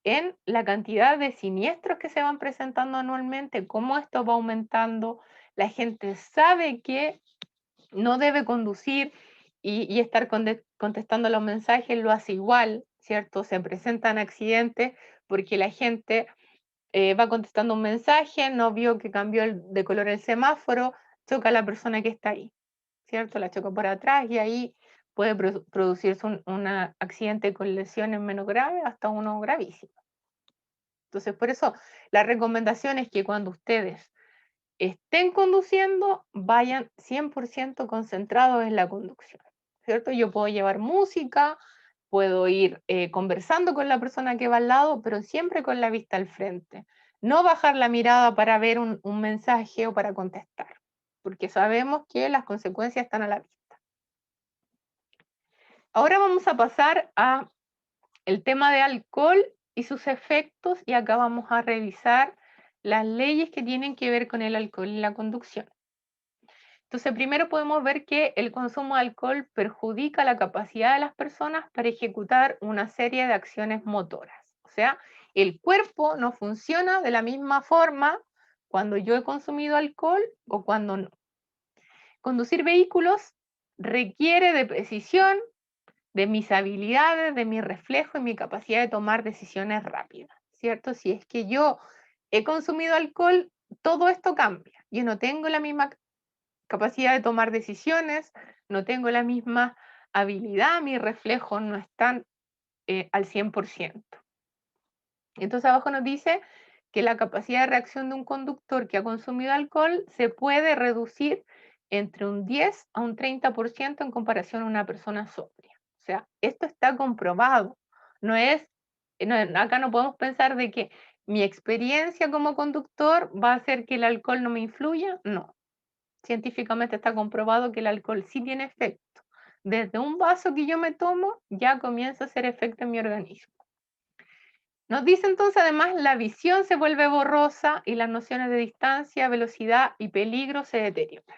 en la cantidad de siniestros que se van presentando anualmente, cómo esto va aumentando. La gente sabe que no debe conducir y estar contestando los mensajes, lo hace igual, ¿cierto? Se presentan accidentes porque la gente va contestando un mensaje, no vio que cambió de color el semáforo, choca a la persona que está ahí, ¿cierto? La choca por atrás y ahí puede producirse un accidente con lesiones menos graves hasta uno gravísimo. Entonces, por eso la recomendación es que cuando ustedes estén conduciendo, vayan 100% concentrados en la conducción, ¿cierto? Yo puedo llevar música, puedo ir conversando con la persona que va al lado, pero siempre con la vista al frente. No bajar la mirada para ver un mensaje o para contestar, porque sabemos que las consecuencias están a la vista. Ahora vamos a pasar a el tema de alcohol y sus efectos, y acá vamos a revisar las leyes que tienen que ver con el alcohol y la conducción. Entonces, primero podemos ver que el consumo de alcohol perjudica la capacidad de las personas para ejecutar una serie de acciones motoras. O sea, el cuerpo no funciona de la misma forma cuando yo he consumido alcohol o cuando no. Conducir vehículos requiere de precisión, de mis habilidades, de mi reflejo y mi capacidad de tomar decisiones rápidas, ¿cierto? Si es que yo he consumido alcohol, todo esto cambia. Yo no tengo la misma capacidad de tomar decisiones, no tengo la misma habilidad, mis reflejos no están al 100%. Entonces abajo nos dice que la capacidad de reacción de un conductor que ha consumido alcohol se puede reducir entre un 10 a un 30% en comparación a una persona sobria. O sea, esto está comprobado. No es, acá no podemos pensar de que mi experiencia como conductor va a hacer que el alcohol no me influya. No, científicamente está comprobado que el alcohol sí tiene efecto. Desde un vaso que yo me tomo ya comienza a hacer efecto en mi organismo. Nos dice entonces además la visión se vuelve borrosa y las nociones de distancia, velocidad y peligro se deterioran.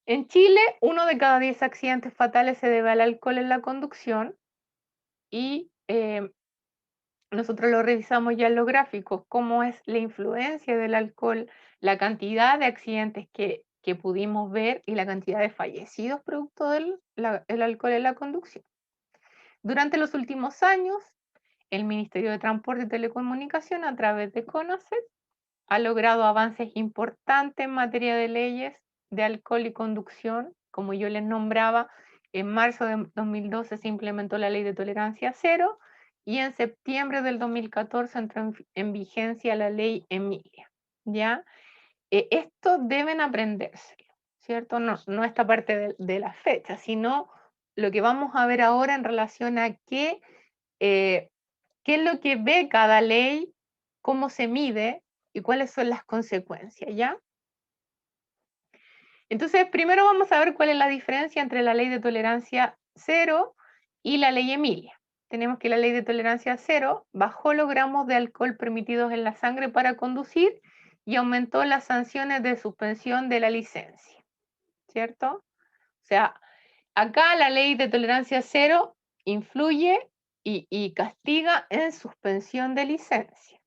En Chile, 1 de cada 10 accidentes fatales se debe al alcohol en la conducción y nosotros lo revisamos ya en los gráficos, cómo es la influencia del alcohol, la cantidad de accidentes que pudimos ver y la cantidad de fallecidos producto del el alcohol en la conducción. Durante los últimos años, el Ministerio de Transporte y Telecomunicación, a través de CONACET, ha logrado avances importantes en materia de leyes de alcohol y conducción. Como yo les nombraba, en marzo de 2012 se implementó la ley de tolerancia cero y en septiembre del 2014 entró en vigencia la ley Emilia. ¿Ya? Esto deben aprendérselo, ¿cierto? No esta parte de la fecha, sino lo que vamos a ver ahora en relación a qué es lo que ve cada ley, cómo se mide y cuáles son las consecuencias, ¿ya? Entonces, primero vamos a ver cuál es la diferencia entre la ley de tolerancia cero y la ley Emilia. Tenemos que la ley de tolerancia cero bajó los gramos de alcohol permitidos en la sangre para conducir y aumentó las sanciones de suspensión de la licencia, ¿cierto? O sea, acá la ley de tolerancia cero influye y castiga en suspensión de licencia.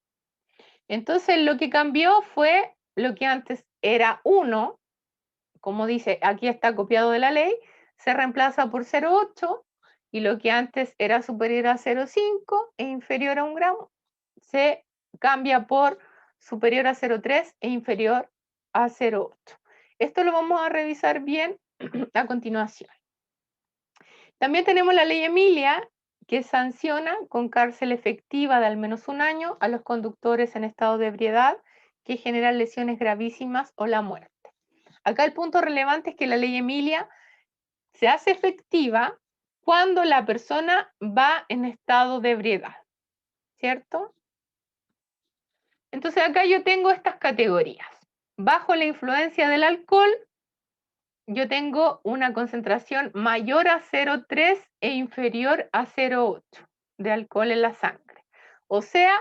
Entonces, lo que cambió fue lo que antes era 1, como dice, aquí está copiado de la ley, se reemplaza por 0,8 y lo que antes era superior a 0,5 e inferior a 1 gramo, se cambia por superior a 0,3 e inferior a 0,8. Esto lo vamos a revisar bien a continuación. También tenemos la ley Emilia, que sanciona con cárcel efectiva de al menos 1 año a los conductores en estado de ebriedad que generan lesiones gravísimas o la muerte. Acá el punto relevante es que la ley Emilia se hace efectiva cuando la persona va en estado de ebriedad, ¿cierto? Entonces acá yo tengo estas categorías. Bajo la influencia del alcohol, yo tengo una concentración mayor a 0,3 e inferior a 0,8 de alcohol en la sangre. O sea,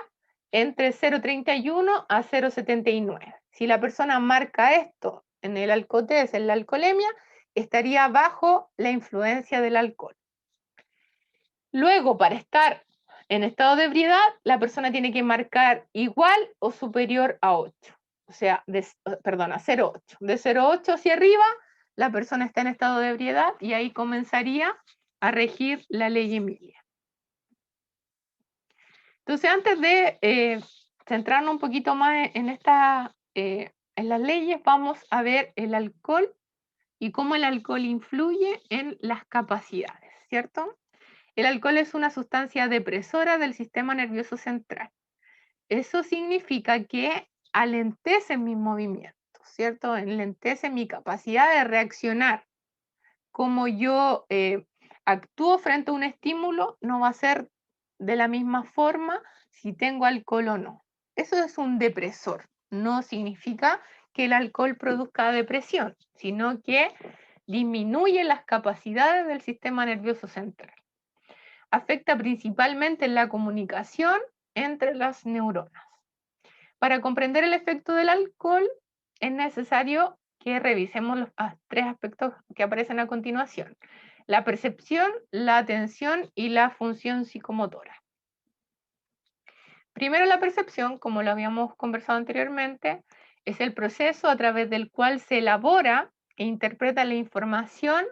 entre 0,31 a 0,79. Si la persona marca esto en el alcotest, en la alcoholemia, estaría bajo la influencia del alcohol. Luego, para estar en estado de ebriedad, la persona tiene que marcar igual o superior a 8. O sea, a 0,8. De 0,8 hacia arriba, la persona está en estado de ebriedad y ahí comenzaría a regir la ley Emilia. Entonces, antes de centrarnos un poquito más en las leyes, vamos a ver el alcohol y cómo el alcohol influye en las capacidades, ¿cierto? El alcohol es una sustancia depresora del sistema nervioso central. Eso significa que alentece mis movimientos, ¿cierto? Alentece mi capacidad de reaccionar. Como yo actúo frente a un estímulo, no va a ser de la misma forma si tengo alcohol o no. Eso es un depresor. No significa que el alcohol produzca depresión, sino que disminuye las capacidades del sistema nervioso central. afecta principalmente en la comunicación entre las neuronas. Para comprender el efecto del alcohol, es necesario que revisemos los tres aspectos que aparecen a continuación: la percepción, la atención y la función psicomotora. Primero, la percepción, como lo habíamos conversado anteriormente, es el proceso a través del cual se elabora e interpreta la información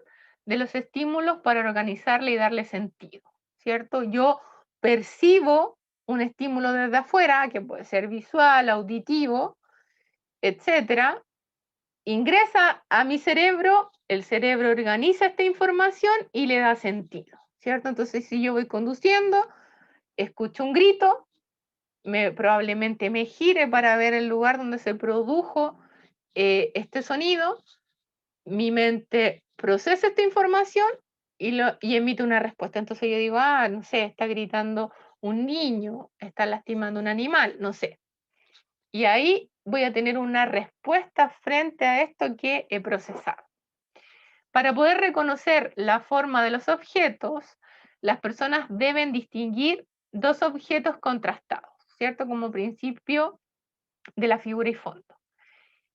de los estímulos para organizarla y darle sentido, ¿cierto? Yo percibo un estímulo desde afuera, que puede ser visual, auditivo, etcétera, ingresa a mi cerebro, el cerebro organiza esta información y le da sentido, ¿cierto? Entonces, si yo voy conduciendo, escucho un grito, probablemente me gire para ver el lugar donde se produjo este sonido, mi mente procesa esta información y emite una respuesta. Entonces yo digo, ah, no sé, está gritando un niño, está lastimando un animal, no sé. Y ahí voy a tener una respuesta frente a esto que he procesado. Para poder reconocer la forma de los objetos, las personas deben distinguir dos objetos contrastados, ¿cierto? Como principio de la figura y fondo.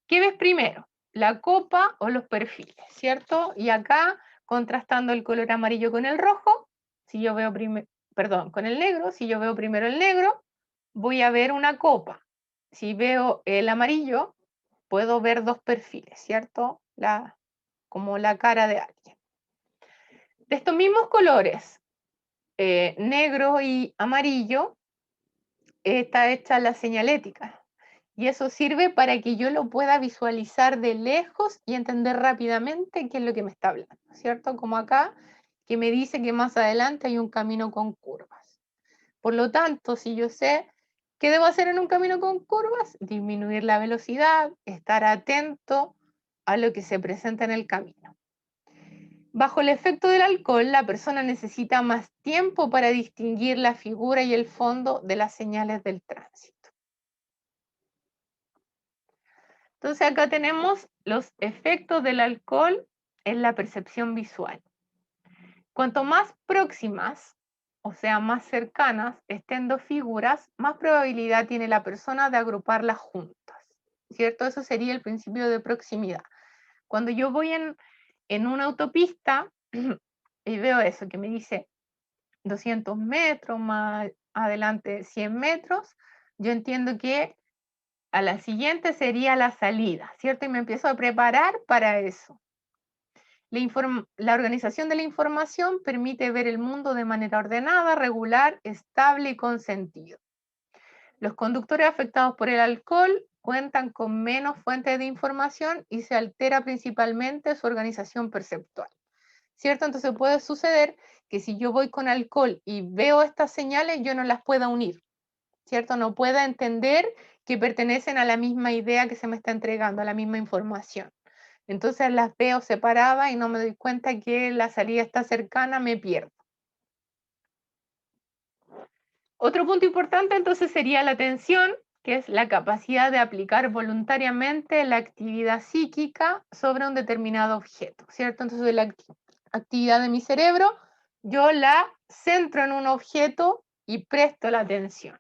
¿Qué ves primero? La copa o los perfiles, ¿cierto? Y acá, contrastando el color amarillo con el rojo, si yo veo con el negro, si yo veo primero el negro, voy a ver una copa. Si veo el amarillo, puedo ver dos perfiles, ¿cierto? Como la cara de alguien. De estos mismos colores, negro y amarillo, está hecha la señalética. Y eso sirve para que yo lo pueda visualizar de lejos y entender rápidamente qué es lo que me está hablando, ¿cierto? Como acá, que me dice que más adelante hay un camino con curvas. Por lo tanto, si yo sé qué debo hacer en un camino con curvas, disminuir la velocidad, estar atento a lo que se presenta en el camino. Bajo el efecto del alcohol, la persona necesita más tiempo para distinguir la figura y el fondo de las señales del tránsito. Entonces acá tenemos los efectos del alcohol en la percepción visual. Cuanto más próximas, o sea, más cercanas, estén dos figuras, más probabilidad tiene la persona de agruparlas juntas, ¿cierto? Eso sería el principio de proximidad. Cuando yo voy en una autopista y veo eso, que me dice 200 metros, más adelante 100 metros, yo entiendo que a la siguiente sería la salida, ¿cierto? Y me empiezo a preparar para eso. La organización de la información permite ver el mundo de manera ordenada, regular, estable y con sentido. Los conductores afectados por el alcohol cuentan con menos fuentes de información y se altera principalmente su organización perceptual, ¿cierto? Entonces puede suceder que si yo voy con alcohol y veo estas señales, yo no las pueda unir, ¿cierto? No pueda entender que pertenecen a la misma idea que se me está entregando, a la misma información. Entonces las veo separadas y no me doy cuenta que la salida está cercana, me pierdo. Otro punto importante entonces sería la atención, que es la capacidad de aplicar voluntariamente la actividad psíquica sobre un determinado objeto, ¿cierto? Entonces la actividad de mi cerebro, yo la centro en un objeto y presto la atención.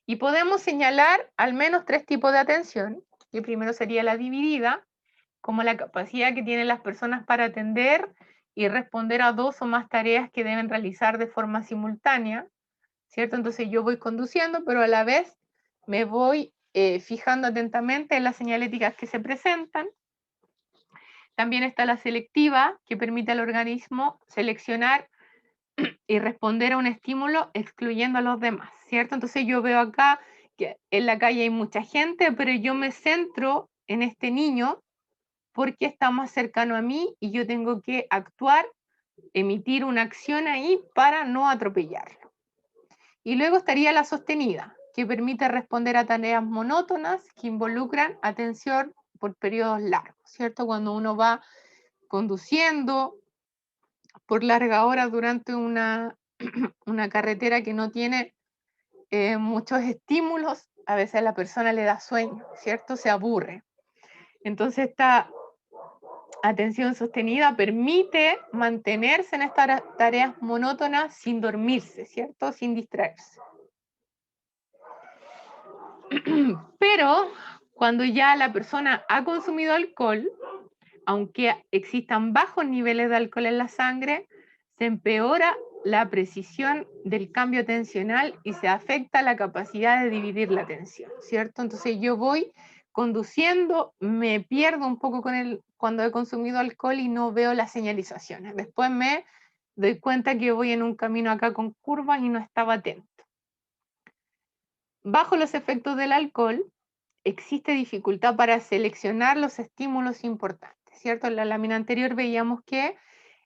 Y podemos señalar al menos tres tipos de atención, que primero sería la dividida, como la capacidad que tienen las personas para atender y responder a dos o más tareas que deben realizar de forma simultánea, ¿cierto? Entonces yo voy conduciendo, pero a la vez me voy fijando atentamente en las señaléticas que se presentan. También está la selectiva, que permite al organismo seleccionar y responder a un estímulo excluyendo a los demás, ¿cierto? Entonces yo veo acá que en la calle hay mucha gente, pero yo me centro en este niño porque está más cercano a mí y yo tengo que actuar, emitir una acción ahí para no atropellarlo. Y luego estaría la sostenida, que permite responder a tareas monótonas que involucran atención por periodos largos, ¿cierto? Cuando uno va conduciendo por larga hora durante una carretera que no tiene muchos estímulos, a veces a la persona le da sueño, ¿cierto? Se aburre. Entonces atención sostenida permite mantenerse en estas tareas monótonas sin dormirse, ¿cierto? Sin distraerse. Pero cuando ya la persona ha consumido alcohol, aunque existan bajos niveles de alcohol en la sangre, se empeora la precisión del cambio tensional y se afecta la capacidad de dividir la atención, ¿cierto? Entonces yo voy conduciendo, me pierdo un poco cuando he consumido alcohol y no veo las señalizaciones. Después me doy cuenta que voy en un camino acá con curvas y no estaba atento. Bajo los efectos del alcohol, existe dificultad para seleccionar los estímulos importantes, ¿cierto? En la lámina anterior veíamos que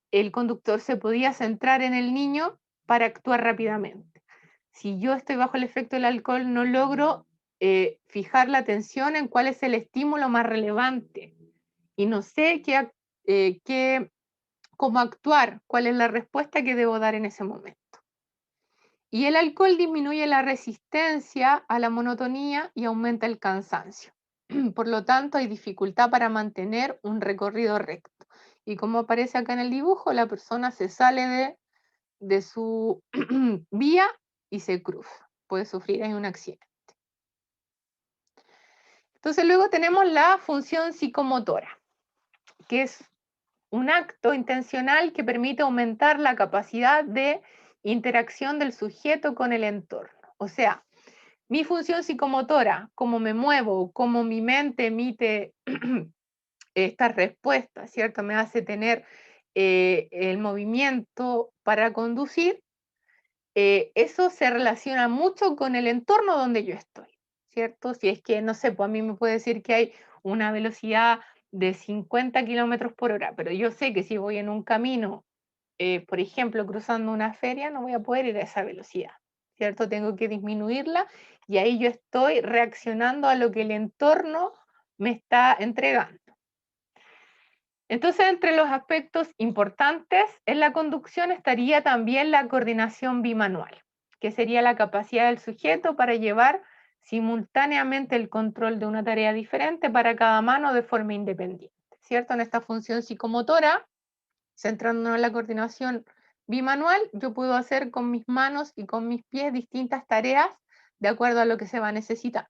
el conductor se podía centrar en el niño para actuar rápidamente. Si yo estoy bajo el efecto del alcohol, no logro fijar la atención en cuál es el estímulo más relevante y no sé cómo actuar, cuál es la respuesta que debo dar en ese momento. Y el alcohol disminuye la resistencia a la monotonía y aumenta el cansancio. Por lo tanto, hay dificultad para mantener un recorrido recto. Y como aparece acá en el dibujo, la persona se sale de su vía y se cruza. Puede sufrir ahí un accidente. Entonces luego tenemos la función psicomotora, que es un acto intencional que permite aumentar la capacidad de interacción del sujeto con el entorno. O sea, mi función psicomotora, cómo me muevo, cómo mi mente emite estas respuestas, ¿cierto? Me hace tener el movimiento para conducir, eso se relaciona mucho con el entorno donde yo estoy, ¿cierto? Si es que, no sé, pues a mí me puede decir que hay una velocidad de 50 kilómetros por hora, pero yo sé que si voy en un camino, por ejemplo, cruzando una feria, no voy a poder ir a esa velocidad, ¿cierto? Tengo que disminuirla y ahí yo estoy reaccionando a lo que el entorno me está entregando. Entonces, entre los aspectos importantes en la conducción estaría también la coordinación bimanual, que sería la capacidad del sujeto para llevar simultáneamente el control de una tarea diferente para cada mano de forma independiente, ¿cierto? En esta función psicomotora, centrándonos en la coordinación bimanual, yo puedo hacer con mis manos y con mis pies distintas tareas de acuerdo a lo que se va a necesitar.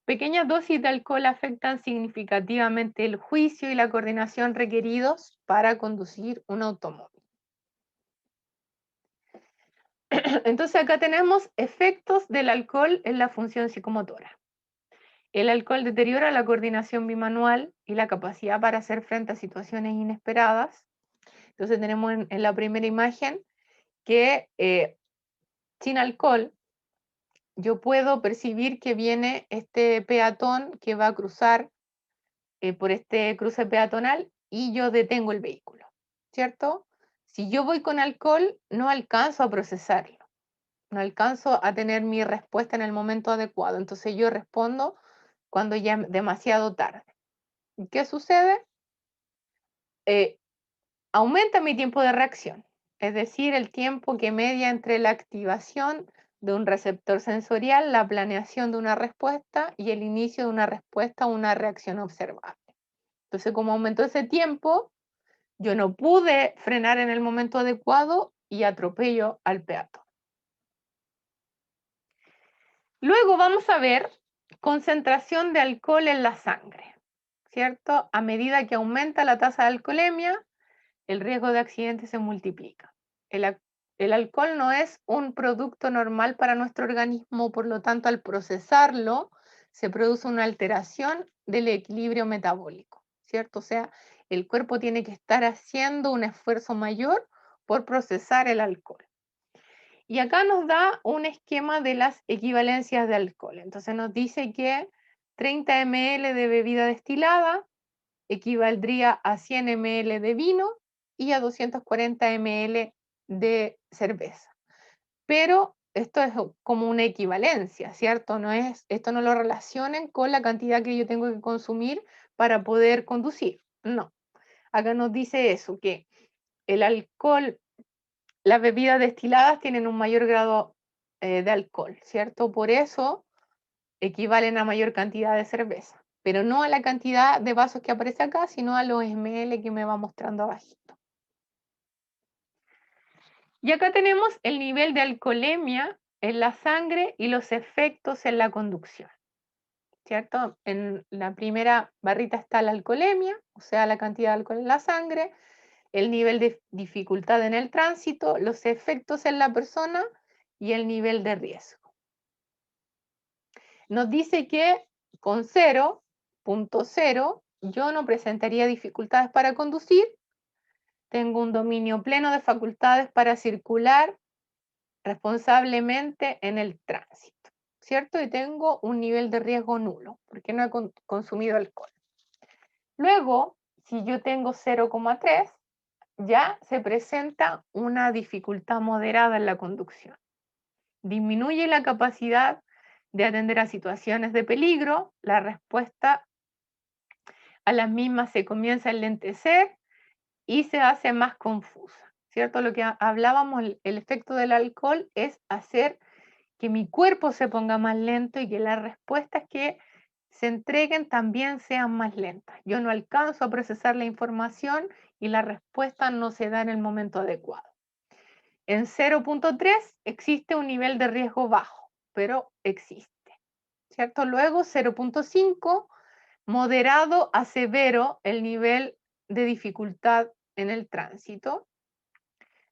Pequeñas dosis de alcohol afectan significativamente el juicio y la coordinación requeridos para conducir un automóvil. Entonces acá tenemos efectos del alcohol en la función psicomotora. El alcohol deteriora la coordinación bimanual y la capacidad para hacer frente a situaciones inesperadas. Entonces tenemos en la primera imagen que sin alcohol yo puedo percibir que viene este peatón que va a cruzar por este cruce peatonal y yo detengo el vehículo, ¿cierto? Si yo voy con alcohol, no alcanzo a procesarlo, no alcanzo a tener mi respuesta en el momento adecuado, entonces yo respondo cuando ya es demasiado tarde. ¿Qué sucede? Eh, Aumenta mi tiempo de reacción, es decir, el tiempo que media entre la activación de un receptor sensorial, la planeación de una respuesta y el inicio de una respuesta o una reacción observable. Entonces, como aumentó ese tiempo, yo no pude frenar en el momento adecuado y atropello al peatón. Luego vamos a ver concentración de alcohol en la sangre, ¿cierto? A medida que aumenta la tasa de alcoholemia, el riesgo de accidente se multiplica. El alcohol no es un producto normal para nuestro organismo, por lo tanto, al procesarlo, se produce una alteración del equilibrio metabólico, ¿cierto? O sea, el cuerpo tiene que estar haciendo un esfuerzo mayor por procesar el alcohol. Y acá nos da un esquema de las equivalencias de alcohol. Entonces nos dice que 30 ml de bebida destilada equivaldría a 100 ml de vino y a 240 ml de cerveza. Pero esto es como una equivalencia, ¿cierto? Esto no lo relacionen con la cantidad que yo tengo que consumir para poder conducir. No. Acá nos dice eso, que el alcohol, las bebidas destiladas tienen un mayor grado de alcohol, ¿cierto? Por eso equivalen a mayor cantidad de cerveza. pero no a la cantidad de vasos que aparece acá, sino a los ml que me va mostrando abajito. Y acá tenemos el nivel de alcoholemia en la sangre y los efectos en la conducción, ¿cierto? En la primera barrita está la alcoholemia, o sea, la cantidad de alcohol en la sangre, el nivel de dificultad en el tránsito, los efectos en la persona y el nivel de riesgo. Nos dice que con 0.0 yo no presentaría dificultades para conducir, tengo un dominio pleno de facultades para circular responsablemente en el tránsito, ¿cierto? Y tengo un nivel de riesgo nulo, porque no he consumido alcohol. Luego, si yo tengo 0,3, ya se presenta una dificultad moderada en la conducción. Disminuye la capacidad de atender a situaciones de peligro, la respuesta a las mismas se comienza a enlentecer y se hace más confusa, ¿cierto? Lo que hablábamos, el efecto del alcohol es hacer que mi cuerpo se ponga más lento y que las respuestas que se entreguen también sean más lentas. Yo no alcanzo a procesar la información y la respuesta no se da en el momento adecuado. En 0.3 existe un nivel de riesgo bajo, pero existe, ¿cierto? Luego 0.5, moderado a severo el nivel de dificultad en el tránsito.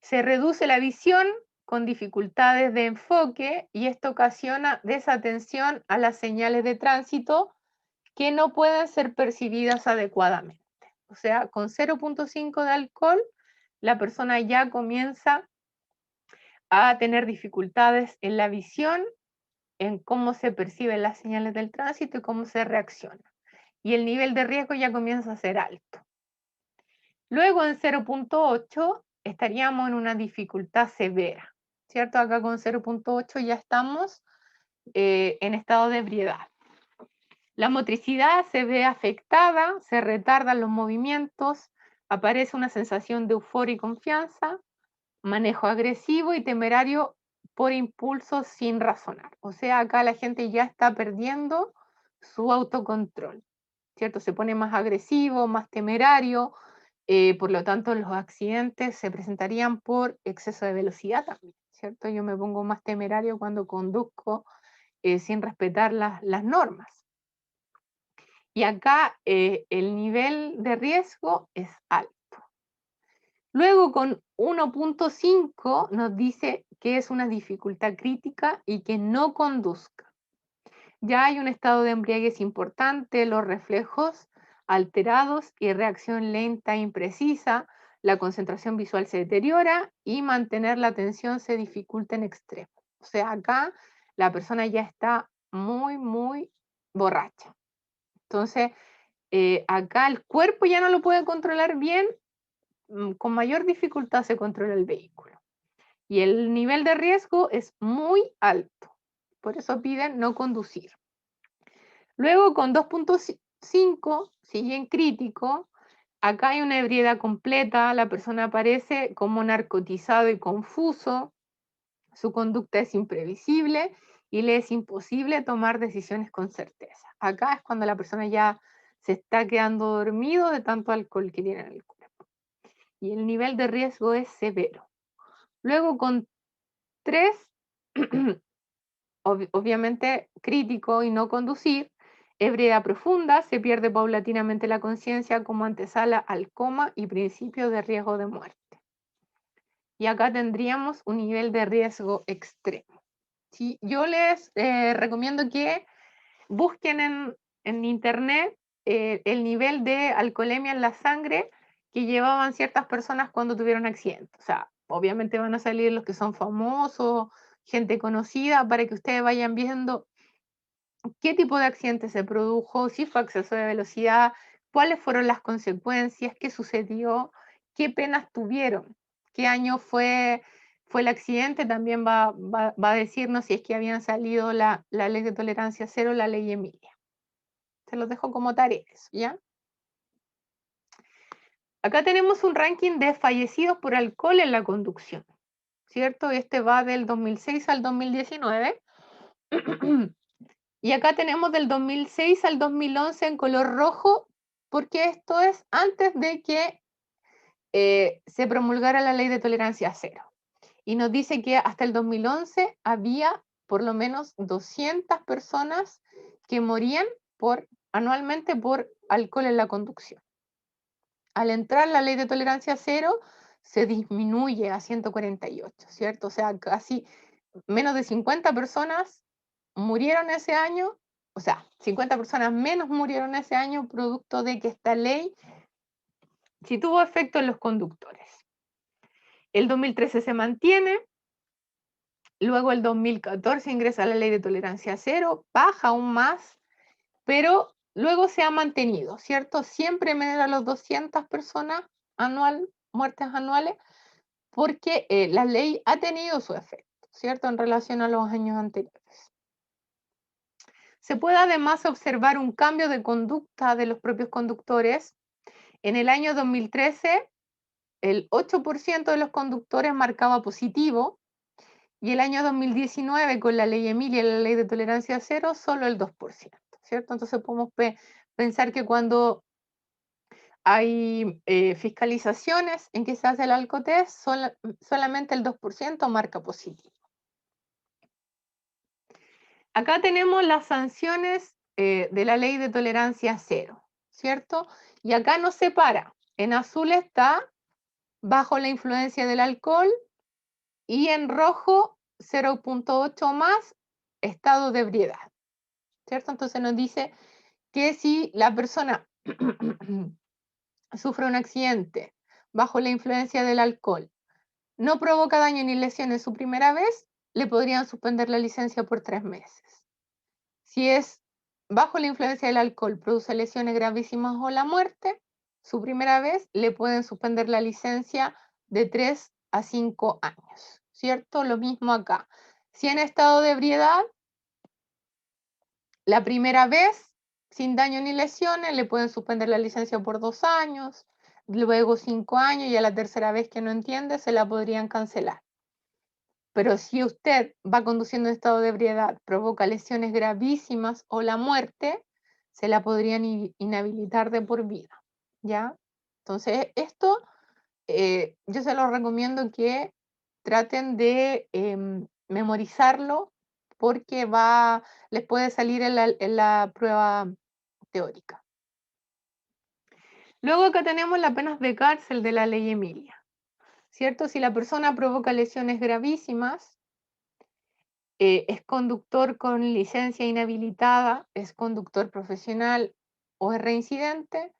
Se reduce la visión con dificultades de enfoque y esto ocasiona desatención a las señales de tránsito que no pueden ser percibidas adecuadamente. O sea, con 0.5 de alcohol, la persona ya comienza a tener dificultades en la visión, en cómo se perciben las señales del tránsito y cómo se reacciona. Y el nivel de riesgo ya comienza a ser alto. Luego en 0.8 estaríamos en una dificultad severa, ¿cierto? Acá con 0.8 ya estamos en estado de ebriedad. La motricidad se ve afectada, se retardan los movimientos, aparece una sensación de euforia y confianza, manejo agresivo y temerario por impulsos sin razonar. O sea, acá la gente ya está perdiendo su autocontrol, ¿cierto? Se pone más agresivo, más temerario, por lo tanto los accidentes se presentarían por exceso de velocidad también, ¿cierto? Yo me pongo más temerario cuando conduzco sin respetar las normas. Y acá el nivel de riesgo es alto. Luego con 1.5 nos dice que es una dificultad crítica y que no conduzca. Ya hay un estado de embriaguez importante, los reflejos alterados y reacción lenta e imprecisa, la concentración visual se deteriora y mantener la atención se dificulta en extremo. O sea, acá la persona ya está muy, muy borracha. Entonces, acá el cuerpo ya no lo puede controlar bien, con mayor dificultad se controla el vehículo. Y el nivel de riesgo es muy alto. Por eso piden no conducir. Luego con 2.5, sigue en crítico, acá hay una ebriedad completa, la persona aparece como narcotizado y confuso, su conducta es imprevisible y le es imposible tomar decisiones con certeza. Acá es cuando la persona ya se está quedando dormido de tanto alcohol que tiene en el cuerpo. Y el nivel de riesgo es severo. Luego con 3, obviamente crítico y no conducir, ebriedad profunda, se pierde paulatinamente la conciencia como antesala al coma y principio de riesgo de muerte. Y acá tendríamos un nivel de riesgo extremo. ¿Sí? Yo les recomiendo que busquen en internet el nivel de alcoholemia en la sangre que llevaban ciertas personas cuando tuvieron accidentes. O sea, obviamente van a salir los que son famosos, gente conocida, para que ustedes vayan viendo qué tipo de accidente se produjo, si fue exceso de velocidad, cuáles fueron las consecuencias, qué sucedió, qué penas tuvieron, qué año fue el accidente, también va a decirnos si es que habían salido la ley de tolerancia cero, la ley Emilia. Se los dejo como tareas, ¿ya? Acá tenemos un ranking de fallecidos por alcohol en la conducción, ¿cierto? Este va del 2006 al 2019. Y acá tenemos del 2006 al 2011 en color rojo, porque esto es antes de que se promulgara la ley de tolerancia cero. Y nos dice que hasta el 2011 había por lo menos 200 personas que morían anualmente por alcohol en la conducción. Al entrar la ley de tolerancia cero, se disminuye a 148, ¿cierto? O sea, casi menos de 50 personas murieron ese año, o sea, 50 personas menos murieron ese año producto de que esta ley sí tuvo efecto en los conductores. El 2013 se mantiene, luego el 2014 ingresa la ley de tolerancia cero, baja aún más, pero luego se ha mantenido, ¿cierto? Siempre menos a los 200 personas muertes anuales, porque la ley ha tenido su efecto, ¿cierto? En relación a los años anteriores. Se puede además observar un cambio de conducta de los propios conductores. En el año 2013, el 8% de los conductores marcaba positivo, y el año 2019, con la ley Emilia y la ley de tolerancia cero, solo el 2%, ¿cierto? Entonces podemos pensar que cuando hay fiscalizaciones en que se hace el alcotest, solamente el 2% marca positivo. Acá tenemos las sanciones de la ley de tolerancia cero, ¿cierto? Y acá nos separa. En azul está bajo la influencia del alcohol y en rojo 0.8 más estado de ebriedad, ¿cierto? Entonces nos dice que si la persona sufre un accidente bajo la influencia del alcohol, no provoca daño ni lesión en su primera vez, le podrían suspender la licencia por 3 meses. Si es bajo la influencia del alcohol, produce lesiones gravísimas o la muerte, su primera vez le pueden suspender la licencia de 3 a 5 años, ¿cierto? Lo mismo acá. Si en estado de ebriedad, la primera vez, sin daño ni lesiones, le pueden suspender la licencia por 2 años, luego 5 años, y a la tercera vez que no entiende, se la podrían cancelar. Pero si usted va conduciendo en estado de ebriedad, provoca lesiones gravísimas o la muerte, se la podrían inhabilitar de por vida, ¿ya? Entonces, esto yo se lo recomiendo que traten de memorizarlo, porque les puede salir en la prueba teórica. Luego acá tenemos las penas de cárcel de la ley Emilia, ¿cierto? Si la persona provoca lesiones gravísimas, es conductor con licencia inhabilitada, es conductor profesional o es reincidente,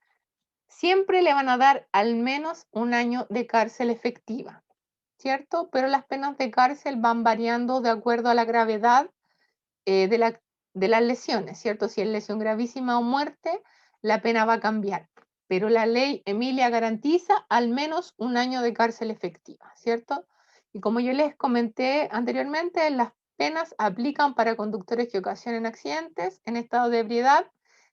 siempre le van a dar al menos 1 año de cárcel efectiva, ¿cierto? Pero las penas de cárcel van variando de acuerdo a la gravedad de las lesiones, ¿cierto? Si es lesión gravísima o muerte, la pena va a cambiar. Pero la ley Emilia garantiza al menos 1 año de cárcel efectiva, ¿cierto? Y como yo les comenté anteriormente, las penas aplican para conductores que ocasionen accidentes en estado de ebriedad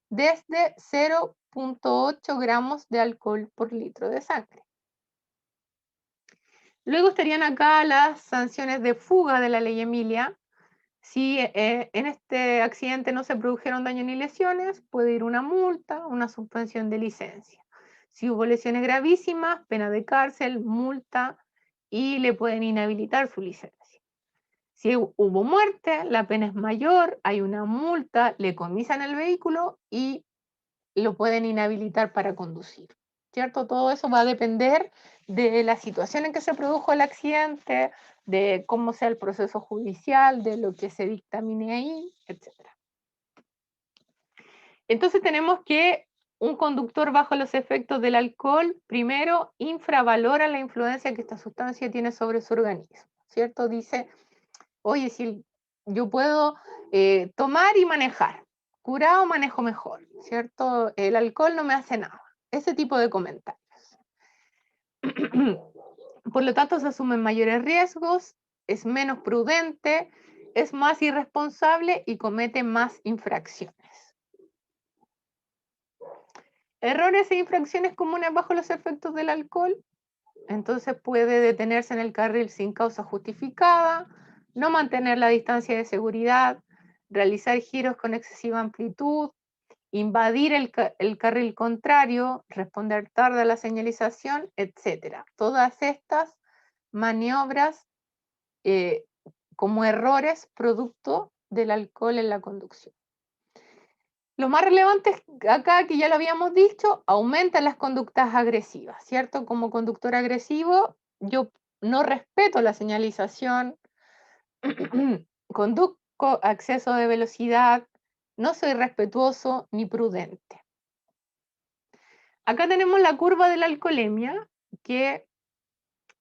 desde 0.8 gramos de alcohol por litro de sangre. Luego estarían acá las sanciones de fuga de la ley Emilia. Si en este accidente no se produjeron daños ni lesiones, puede ir una multa, una suspensión de licencia. Si hubo lesiones gravísimas, pena de cárcel, multa, y le pueden inhabilitar su licencia. Si hubo muerte, la pena es mayor, hay una multa, le comisan el vehículo y lo pueden inhabilitar para conducir, ¿cierto? Todo eso va a depender de la situación en que se produjo el accidente, de cómo sea el proceso judicial, de lo que se dictamine ahí, etc. Entonces tenemos que un conductor bajo los efectos del alcohol, primero, infravalora la influencia que esta sustancia tiene sobre su organismo, ¿cierto? Dice, oye, si yo puedo tomar y manejar, curado manejo mejor, ¿cierto? El alcohol no me hace nada. Ese tipo de comentarios. Por lo tanto, se asumen mayores riesgos, es menos prudente, es más irresponsable y comete más infracciones. Errores e infracciones comunes bajo los efectos del alcohol. Entonces puede detenerse en el carril sin causa justificada, no mantener la distancia de seguridad, realizar giros con excesiva amplitud, invadir el carril contrario, responder tarde a la señalización, etc. Todas estas maniobras como errores producto del alcohol en la conducción. Lo más relevante es acá, que ya lo habíamos dicho, aumentan las conductas agresivas, ¿cierto? Como conductor agresivo, yo no respeto la señalización, conduzco a exceso de velocidad, no soy respetuoso ni prudente. Acá tenemos la curva de la alcoholemia, que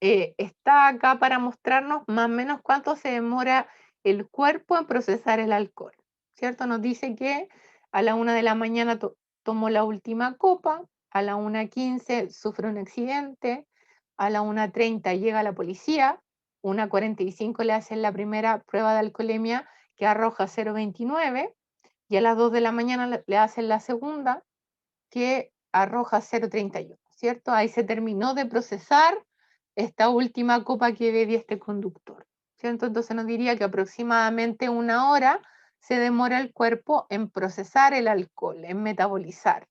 está acá para mostrarnos más o menos cuánto se demora el cuerpo en procesar el alcohol, ¿cierto? Nos dice que a la 1 de la mañana tomó la última copa, a la 1:15 sufre un accidente, a la 1:30 llega la policía, 1:45 le hacen la primera prueba de alcoholemia que arroja 0,29 y a las 2 de la mañana le hacen la segunda que arroja 0,31, ¿cierto? Ahí se terminó de procesar esta última copa que bebió este conductor, ¿cierto? Entonces nos diría que aproximadamente 1 hora se demora el cuerpo en procesar el alcohol, en metabolizarlo.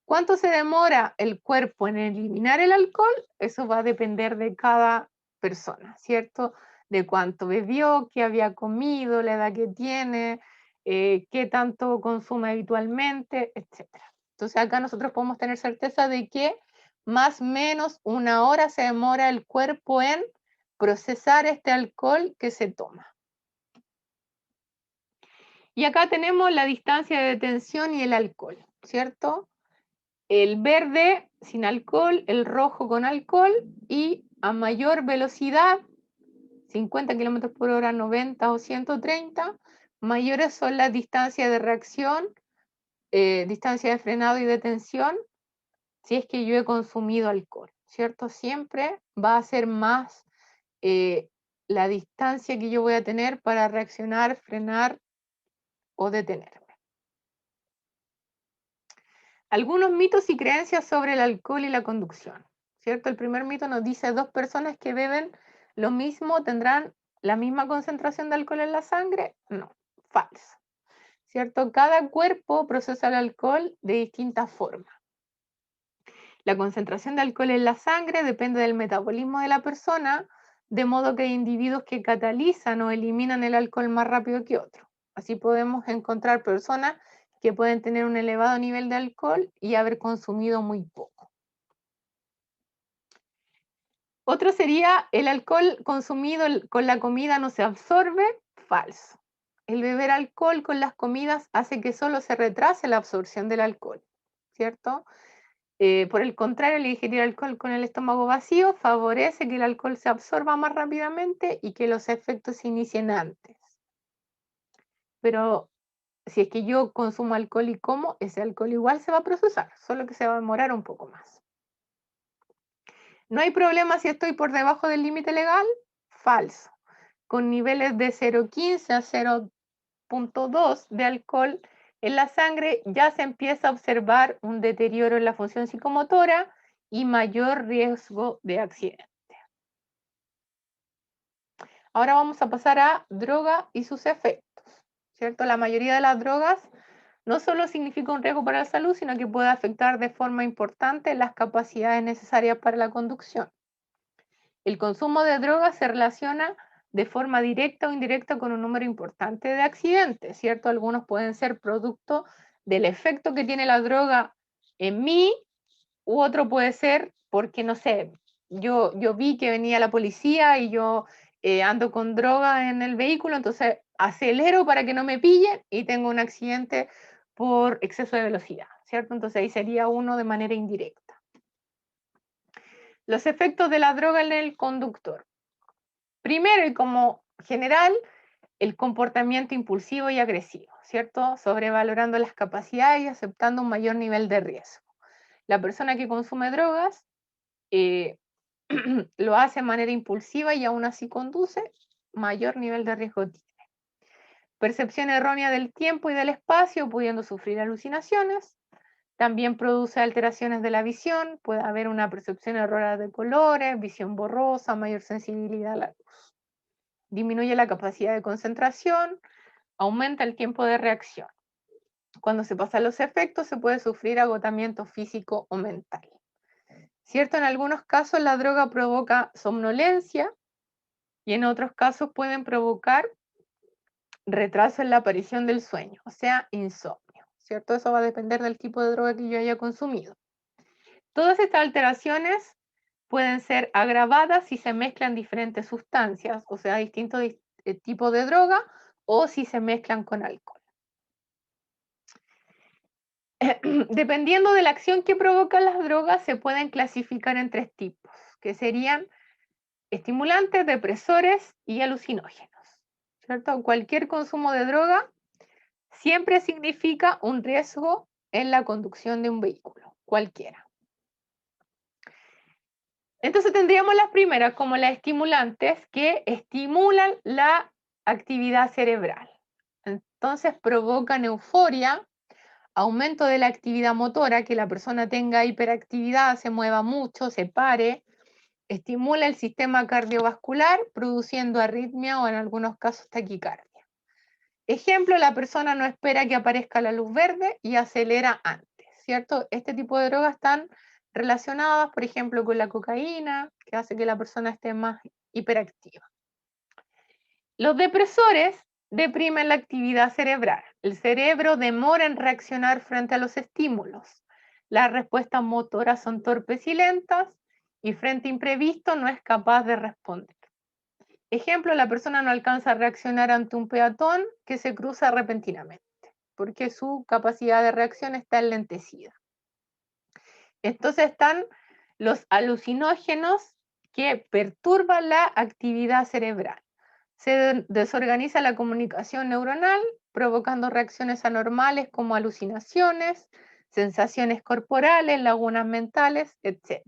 ¿Cuánto se demora el cuerpo en eliminar el alcohol? Eso va a depender de cada persona, ¿cierto? De cuánto bebió, qué había comido, la edad que tiene, qué tanto consume habitualmente, etc. Entonces acá nosotros podemos tener certeza de que más o menos 1 hora se demora el cuerpo en procesar este alcohol que se toma. Y acá tenemos la distancia de detención y el alcohol, ¿cierto? El verde sin alcohol, el rojo con alcohol y a mayor velocidad, 50 km/h, 90 o 130, mayores son las distancias de reacción, distancia de frenado y detención, si es que yo he consumido alcohol, ¿cierto? Siempre va a ser más la distancia que yo voy a tener para reaccionar, frenar o detenerme. Algunos mitos y creencias sobre el alcohol y la conducción, ¿cierto? El primer mito nos dice 2 personas que beben lo mismo tendrán la misma concentración de alcohol en la sangre. No, falso, ¿cierto? Cada cuerpo procesa el alcohol de distinta forma. La concentración de alcohol en la sangre depende del metabolismo de la persona, de modo que hay individuos que catalizan o eliminan el alcohol más rápido que otros. Así podemos encontrar personas que pueden tener un elevado nivel de alcohol y haber consumido muy poco. Otro sería el alcohol consumido con la comida no se absorbe. Falso. El beber alcohol con las comidas hace que solo se retrase la absorción del alcohol, ¿cierto? Por el contrario, el ingerir alcohol con el estómago vacío favorece que el alcohol se absorba más rápidamente y que los efectos se inicien antes. Pero si es que yo consumo alcohol y como, ese alcohol igual se va a procesar, solo que se va a demorar un poco más. ¿No hay problema si estoy por debajo del límite legal? Falso. Con niveles de 0,15 a 0,2 de alcohol en la sangre ya se empieza a observar un deterioro en la función psicomotora y mayor riesgo de accidente. Ahora vamos a pasar a droga y sus efectos, ¿cierto? La mayoría de las drogas no solo significa un riesgo para la salud, sino que puede afectar de forma importante las capacidades necesarias para la conducción. El consumo de drogas se relaciona de forma directa o indirecta con un número importante de accidentes, ¿cierto? Algunos pueden ser producto del efecto que tiene la droga en mí, u otro puede ser porque, no sé, yo vi que venía la policía y yo ando con droga en el vehículo, entonces acelero para que no me pillen y tengo un accidente por exceso de velocidad, ¿cierto? Entonces ahí sería uno de manera indirecta. Los efectos de la droga en el conductor. Primero y como general, el comportamiento impulsivo y agresivo, ¿cierto? Sobrevalorando las capacidades y aceptando un mayor nivel de riesgo. La persona que consume drogas lo hace de manera impulsiva y aún así conduce, mayor nivel de riesgo tiene. Percepción errónea del tiempo y del espacio, pudiendo sufrir alucinaciones. También produce alteraciones de la visión, puede haber una percepción errónea de colores, visión borrosa, mayor sensibilidad a la luz. Disminuye la capacidad de concentración, aumenta el tiempo de reacción. Cuando se pasan los efectos, se puede sufrir agotamiento físico o mental. ¿Cierto? En algunos casos la droga provoca somnolencia y en otros casos pueden provocar retraso en la aparición del sueño, o sea, insomnio. ¿Cierto? Eso va a depender del tipo de droga que yo haya consumido. Todas estas alteraciones pueden ser agravadas si se mezclan diferentes sustancias, o sea, distintos tipos de droga, o si se mezclan con alcohol. Dependiendo de la acción que provocan las drogas, se pueden clasificar en 3 tipos, que serían estimulantes, depresores y alucinógenos. ¿Cierto? Cualquier consumo de droga siempre significa un riesgo en la conducción de un vehículo, cualquiera. Entonces tendríamos las primeras como las estimulantes que estimulan la actividad cerebral. Entonces provocan euforia, aumento de la actividad motora, que la persona tenga hiperactividad, se mueva mucho, se pare, estimula el sistema cardiovascular produciendo arritmia o en algunos casos taquicardia. Ejemplo, la persona no espera que aparezca la luz verde y acelera antes, ¿cierto? Este tipo de drogas están relacionadas, por ejemplo, con la cocaína, que hace que la persona esté más hiperactiva. Los depresores deprimen la actividad cerebral. El cerebro demora en reaccionar frente a los estímulos. Las respuestas motoras son torpes y lentas y frente a imprevisto no es capaz de responder. Ejemplo, la persona no alcanza a reaccionar ante un peatón que se cruza repentinamente, porque su capacidad de reacción está enlentecida. Entonces están los alucinógenos que perturban la actividad cerebral. Se desorganiza la comunicación neuronal, provocando reacciones anormales como alucinaciones, sensaciones corporales, lagunas mentales, etc.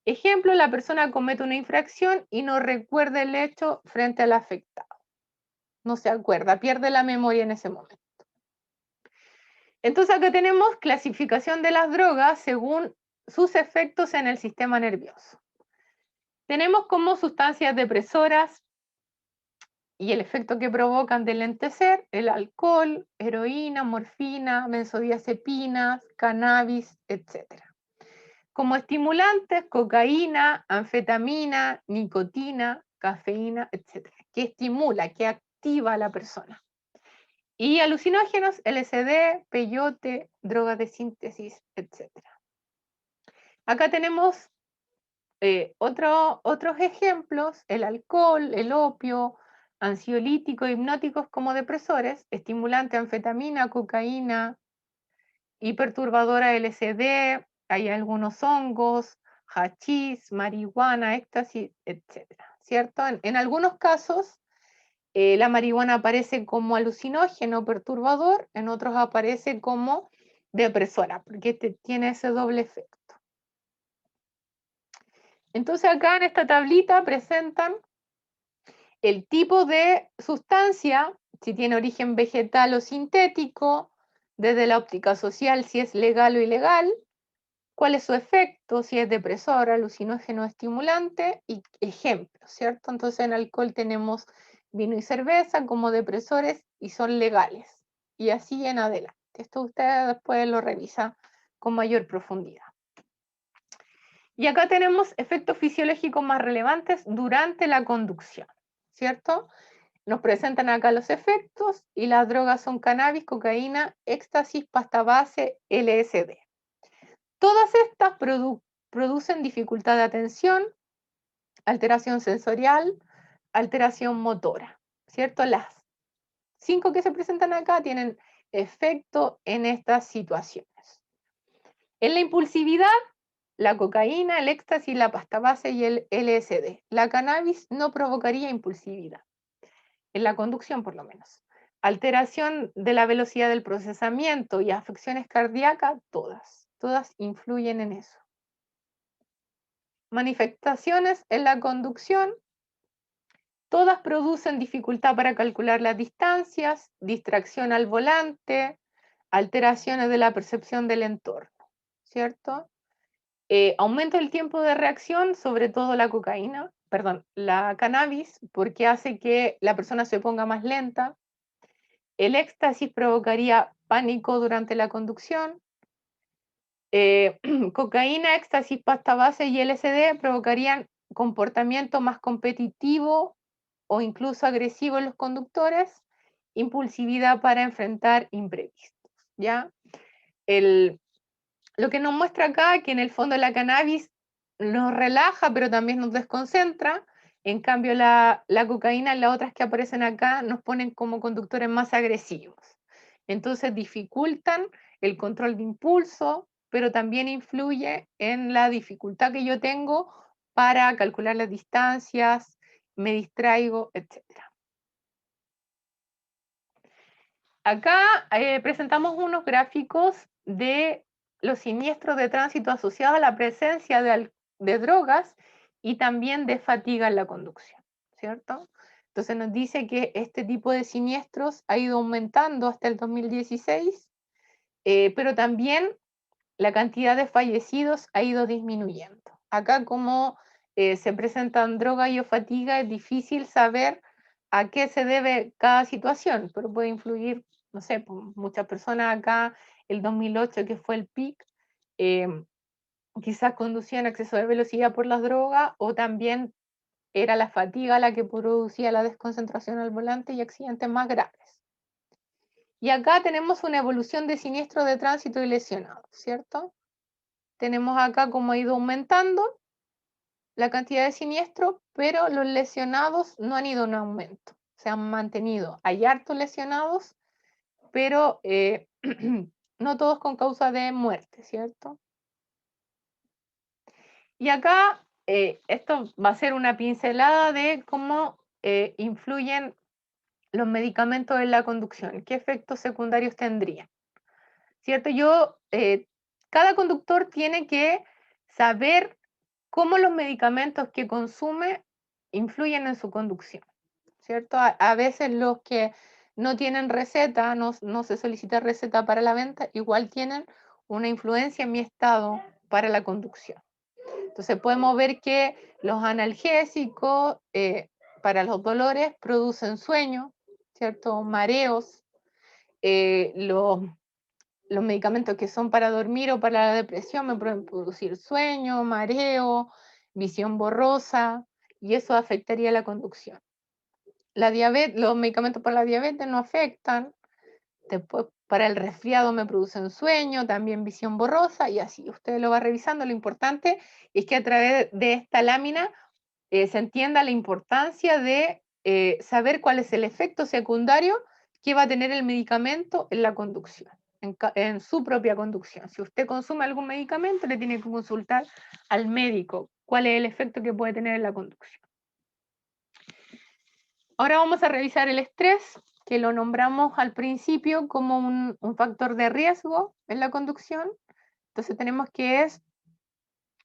Ejemplo, la persona comete una infracción y no recuerda el hecho frente al afectado. No se acuerda, pierde la memoria en ese momento. Entonces acá tenemos clasificación de las drogas según sus efectos en el sistema nervioso. Tenemos como sustancias depresoras y el efecto que provocan de lentecer, el alcohol, heroína, morfina, benzodiazepinas, cannabis, etc. Como estimulantes, cocaína, anfetamina, nicotina, cafeína, etc. Que estimula, que activa a la persona. Y alucinógenos, LSD, peyote, drogas de síntesis, etc. Acá tenemos otros ejemplos, el alcohol, el opio, ansiolíticos, hipnóticos como depresores, estimulante, anfetamina, cocaína y perturbadora LSD, hay algunos hongos, hachís, marihuana, éxtasis, etc. ¿Cierto? En algunos casos, la marihuana aparece como alucinógeno perturbador, en otros aparece como depresora, porque tiene ese doble efecto. Entonces acá en esta tablita presentan el tipo de sustancia, si tiene origen vegetal o sintético, desde la óptica social, si es legal o ilegal, cuál es su efecto, si es depresor, alucinógeno, estimulante, y ejemplos, ¿cierto? Entonces en alcohol tenemos vino y cerveza como depresores y son legales, y así en adelante. Esto ustedes después lo revisan con mayor profundidad. Y acá tenemos efectos fisiológicos más relevantes durante la conducción, ¿cierto? Nos presentan acá los efectos y las drogas son cannabis, cocaína, éxtasis, pasta base, LSD. Todas estas producen dificultad de atención, alteración sensorial, alteración motora, ¿cierto? Las 5 que se presentan acá tienen efecto en estas situaciones. En la impulsividad, la cocaína, el éxtasis, la pasta base y el LSD. La cannabis no provocaría impulsividad, en la conducción por lo menos. Alteración de la velocidad del procesamiento y afecciones cardíacas, todas influyen en eso. Manifestaciones en la conducción, todas producen dificultad para calcular las distancias, distracción al volante, alteraciones de la percepción del entorno, ¿cierto? Aumenta el tiempo de reacción, sobre todo la cannabis, porque hace que la persona se ponga más lenta, El éxtasis provocaría pánico durante la conducción. Cocaína, éxtasis, pasta base y LSD provocarían comportamiento más competitivo o incluso agresivo en los conductores, impulsividad para enfrentar imprevistos, ¿ya? Lo que nos muestra acá que en el fondo la cannabis nos relaja, pero también nos desconcentra. En cambio, la cocaína y las otras que aparecen acá nos ponen como conductores más agresivos. Entonces dificultan el control de impulso, pero también influye en la dificultad que yo tengo para calcular las distancias, me distraigo, etc. Acá presentamos unos gráficos de los siniestros de tránsito asociados a la presencia de drogas y también de fatiga en la conducción, ¿cierto? Entonces nos dice que este tipo de siniestros ha ido aumentando hasta el 2016, pero también la cantidad de fallecidos ha ido disminuyendo. Acá como se presentan drogas y o fatiga, es difícil saber a qué se debe cada situación, pero puede influir, no sé, muchas personas acá, el 2008 que fue el pic, eh, quizás conducían a exceso de velocidad por las drogas o también era la fatiga la que producía la desconcentración al volante y accidentes más graves. Y acá tenemos una evolución de siniestros de tránsito y lesionados, ¿cierto? Tenemos acá cómo ha ido aumentando la cantidad de siniestros, pero los lesionados no han ido en aumento, se han mantenido. Hay hartos lesionados, pero no todos con causa de muerte, ¿cierto? Y acá esto va a ser una pincelada de cómo influyen los medicamentos en la conducción, qué efectos secundarios tendrían, ¿cierto? Cada conductor tiene que saber cómo los medicamentos que consume influyen en su conducción, ¿cierto? A veces los que no tienen receta, no se solicita receta para la venta, igual tienen una influencia en mi estado para la conducción. Entonces podemos ver que los analgésicos para los dolores producen sueño, ¿cierto? Mareos, los medicamentos que son para dormir o para la depresión me pueden producir sueño, mareo, visión borrosa, y eso afectaría la conducción. La diabetes, los medicamentos para la diabetes no afectan, después para el resfriado me producen sueño, también visión borrosa, y así usted lo va revisando. Lo importante es que a través de esta lámina se entienda la importancia de saber cuál es el efecto secundario que va a tener el medicamento en la conducción, en su propia conducción. Si usted consume algún medicamento, le tiene que consultar al médico cuál es el efecto que puede tener en la conducción. Ahora vamos a revisar el estrés, que lo nombramos al principio como un factor de riesgo en la conducción. Entonces tenemos que es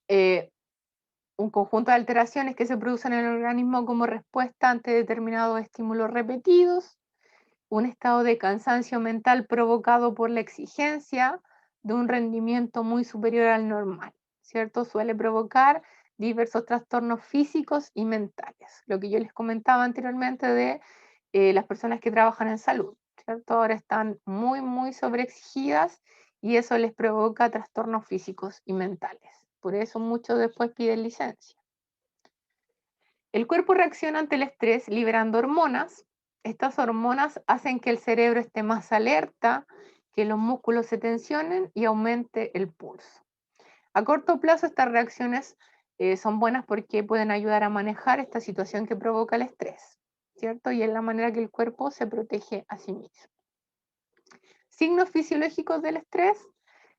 eh, un conjunto de alteraciones que se producen en el organismo como respuesta ante determinados estímulos repetidos, un estado de cansancio mental provocado por la exigencia de un rendimiento muy superior al normal, ¿cierto? Suele provocar diversos trastornos físicos y mentales, lo que yo les comentaba anteriormente de las personas que trabajan en salud, ¿cierto? Ahora están muy, muy sobreexigidas y eso les provoca trastornos físicos y mentales. Por eso muchos después piden licencia. El cuerpo reacciona ante el estrés liberando hormonas. Estas hormonas hacen que el cerebro esté más alerta, que los músculos se tensionen y aumente el pulso. A corto plazo estas reacciones son buenas porque pueden ayudar a manejar esta situación que provoca el estrés, ¿cierto? Y es la manera que el cuerpo se protege a sí mismo. Signos fisiológicos del estrés: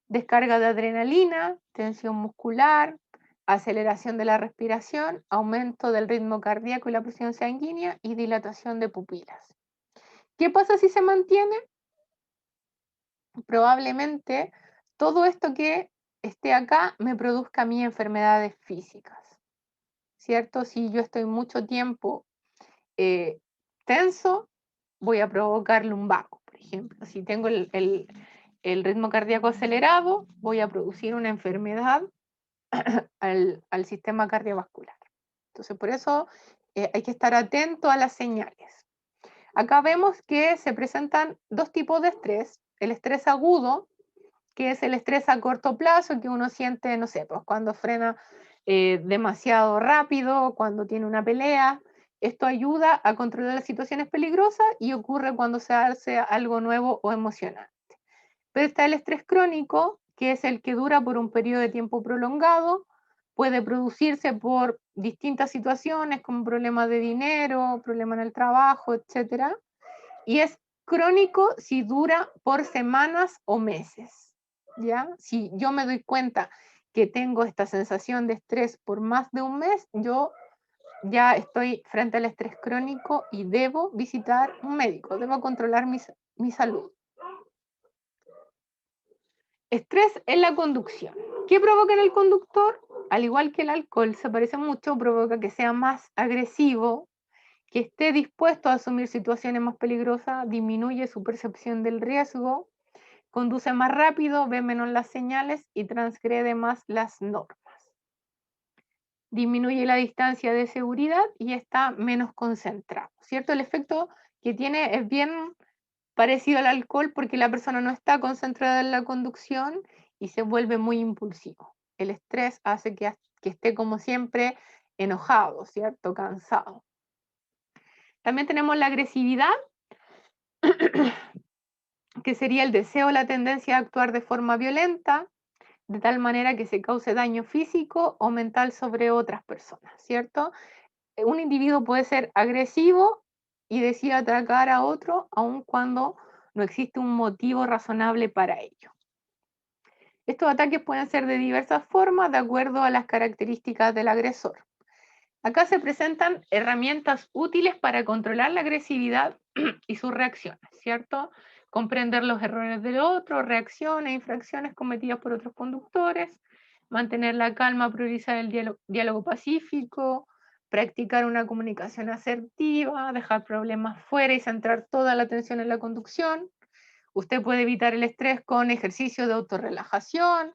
descarga de adrenalina, tensión muscular, aceleración de la respiración, aumento del ritmo cardíaco y la presión sanguínea y dilatación de pupilas. ¿Qué pasa si se mantiene? Probablemente todo esto que esté acá me produzca a mí enfermedades físicas, ¿cierto? Si yo estoy mucho tiempo eh, tenso, voy a provocar lumbago, por ejemplo. Si tengo el ritmo cardíaco acelerado, voy a producir una enfermedad al sistema cardiovascular. Entonces, por eso hay que estar atento a las señales. Acá vemos que se presentan dos tipos de estrés. El estrés agudo, que es el estrés a corto plazo que uno siente, no sé, pues cuando frena demasiado rápido, cuando tiene una pelea. Esto ayuda a controlar las situaciones peligrosas y ocurre cuando se hace algo nuevo o emocionante. Pero está el estrés crónico, que es el que dura por un periodo de tiempo prolongado, puede producirse por distintas situaciones como problemas de dinero, problemas en el trabajo, etcétera, y es crónico si dura por semanas o meses, ¿ya? Si yo me doy cuenta que tengo esta sensación de estrés por más de un mes, yo ya estoy frente al estrés crónico y debo visitar un médico, debo controlar mi salud. Estrés en la conducción. ¿Qué provoca en el conductor? Al igual que el alcohol, se parece mucho, provoca que sea más agresivo, que esté dispuesto a asumir situaciones más peligrosas, disminuye su percepción del riesgo, conduce más rápido, ve menos las señales y transgrede más las normas. Disminuye la distancia de seguridad y está menos concentrado, ¿cierto? El efecto que tiene es bien parecido al alcohol porque la persona no está concentrada en la conducción y se vuelve muy impulsivo. El estrés hace que esté como siempre enojado, ¿cierto? Cansado. También tenemos la agresividad, que sería el deseo o la tendencia a actuar de forma violenta, de tal manera que se cause daño físico o mental sobre otras personas, ¿cierto? Un individuo puede ser agresivo y decide atacar a otro, aun cuando no existe un motivo razonable para ello. Estos ataques pueden ser de diversas formas de acuerdo a las características del agresor. Acá se presentan herramientas útiles para controlar la agresividad y sus reacciones, ¿cierto? Comprender los errores del otro, reacciones, infracciones cometidas por otros conductores, mantener la calma, priorizar el diálogo pacífico, practicar una comunicación asertiva, dejar problemas fuera y centrar toda la atención en la conducción. Usted puede evitar el estrés con ejercicios de autorrelajación,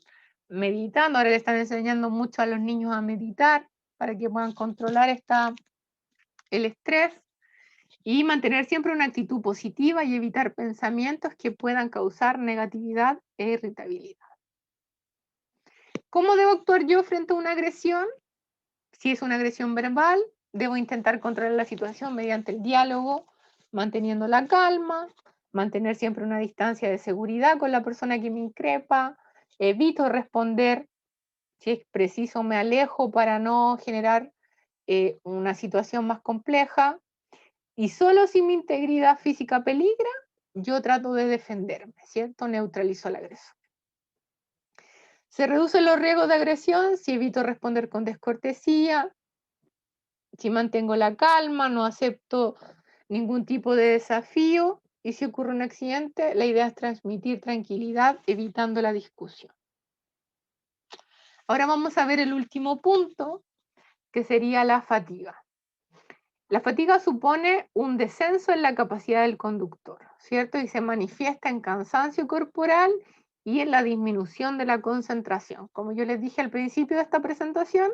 meditando. Ahora le están enseñando mucho a los niños a meditar para que puedan controlar el estrés y mantener siempre una actitud positiva y evitar pensamientos que puedan causar negatividad e irritabilidad. ¿Cómo debo actuar yo frente a una agresión? Si es una agresión verbal, debo intentar controlar la situación mediante el diálogo, manteniendo la calma, mantener siempre una distancia de seguridad con la persona que me increpa, evito responder, si es preciso me alejo para no generar una situación más compleja, y solo si mi integridad física peligra, yo trato de defenderme, ¿cierto? Neutralizo al agresor. Se reducen los riesgos de agresión si evito responder con descortesía, si mantengo la calma, no acepto ningún tipo de desafío y si ocurre un accidente, la idea es transmitir tranquilidad evitando la discusión. Ahora vamos a ver el último punto, que sería la fatiga. La fatiga supone un descenso en la capacidad del conductor, ¿cierto? Y se manifiesta en cansancio corporal y en la disminución de la concentración. Como yo les dije al principio de esta presentación,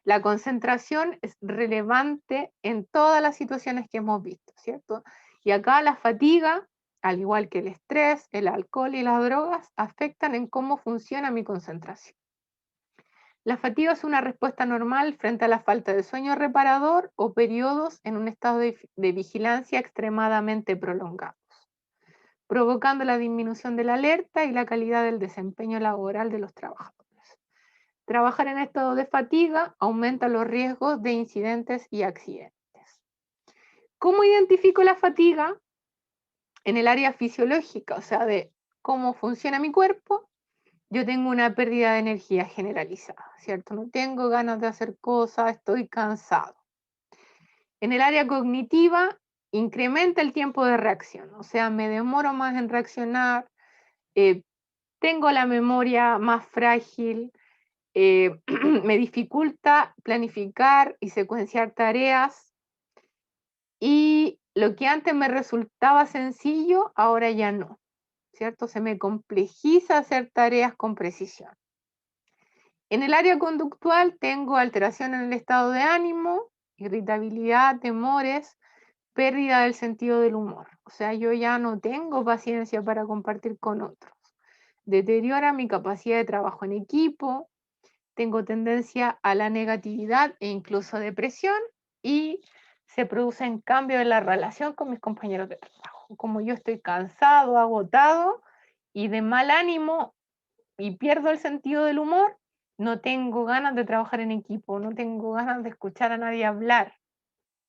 la concentración es relevante en todas las situaciones que hemos visto, ¿cierto? Y acá la fatiga, al igual que el estrés, el alcohol y las drogas, afectan en cómo funciona mi concentración. La fatiga es una respuesta normal frente a la falta de sueño reparador o periodos en un estado de vigilancia extremadamente prolongados, provocando la disminución de la alerta y la calidad del desempeño laboral de los trabajadores. Trabajar en estado de fatiga aumenta los riesgos de incidentes y accidentes. ¿Cómo identifico la fatiga? En el área fisiológica, o sea, de cómo funciona mi cuerpo. Yo tengo una pérdida de energía generalizada, ¿cierto? No tengo ganas de hacer cosas, estoy cansado. En el área cognitiva, incrementa el tiempo de reacción, o sea, me demoro más en reaccionar, eh, tengo la memoria más frágil, me dificulta planificar y secuenciar tareas y lo que antes me resultaba sencillo, ahora ya no, ¿cierto? Se me complejiza hacer tareas con precisión. En el área conductual tengo alteración en el estado de ánimo, irritabilidad, temores, pérdida del sentido del humor. O sea, yo ya no tengo paciencia para compartir con otros. Deteriora mi capacidad de trabajo en equipo, tengo tendencia a la negatividad e incluso depresión y se producen cambios en la relación con mis compañeros de trabajo. Como yo estoy cansado, agotado y de mal ánimo y pierdo el sentido del humor, no tengo ganas de trabajar en equipo, no tengo ganas de escuchar a nadie hablar,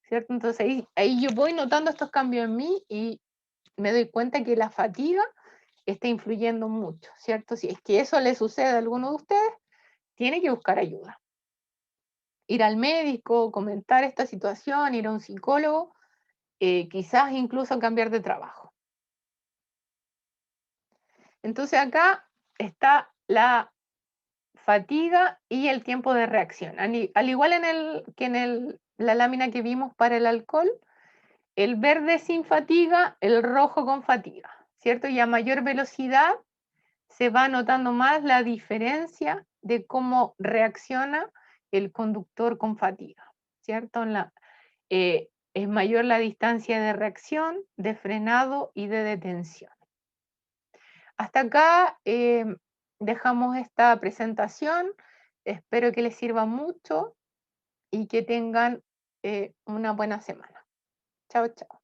¿cierto? Entonces ahí yo voy notando estos cambios en mí y me doy cuenta que la fatiga está influyendo mucho, ¿cierto? Si es que eso le sucede a alguno de ustedes, tiene que buscar ayuda. Ir al médico, comentar esta situación, ir a un psicólogo, quizás incluso cambiar de trabajo. Entonces acá está la fatiga y el tiempo de reacción. Al igual que en la lámina que vimos para el alcohol, el verde sin fatiga, el rojo con fatiga, ¿cierto? Y a mayor velocidad se va notando más la diferencia de cómo reacciona el conductor con fatiga, ¿cierto? Es mayor la distancia de reacción, de frenado y de detención. Hasta acá dejamos esta presentación. Espero que les sirva mucho y que tengan una buena semana. Chao, chao.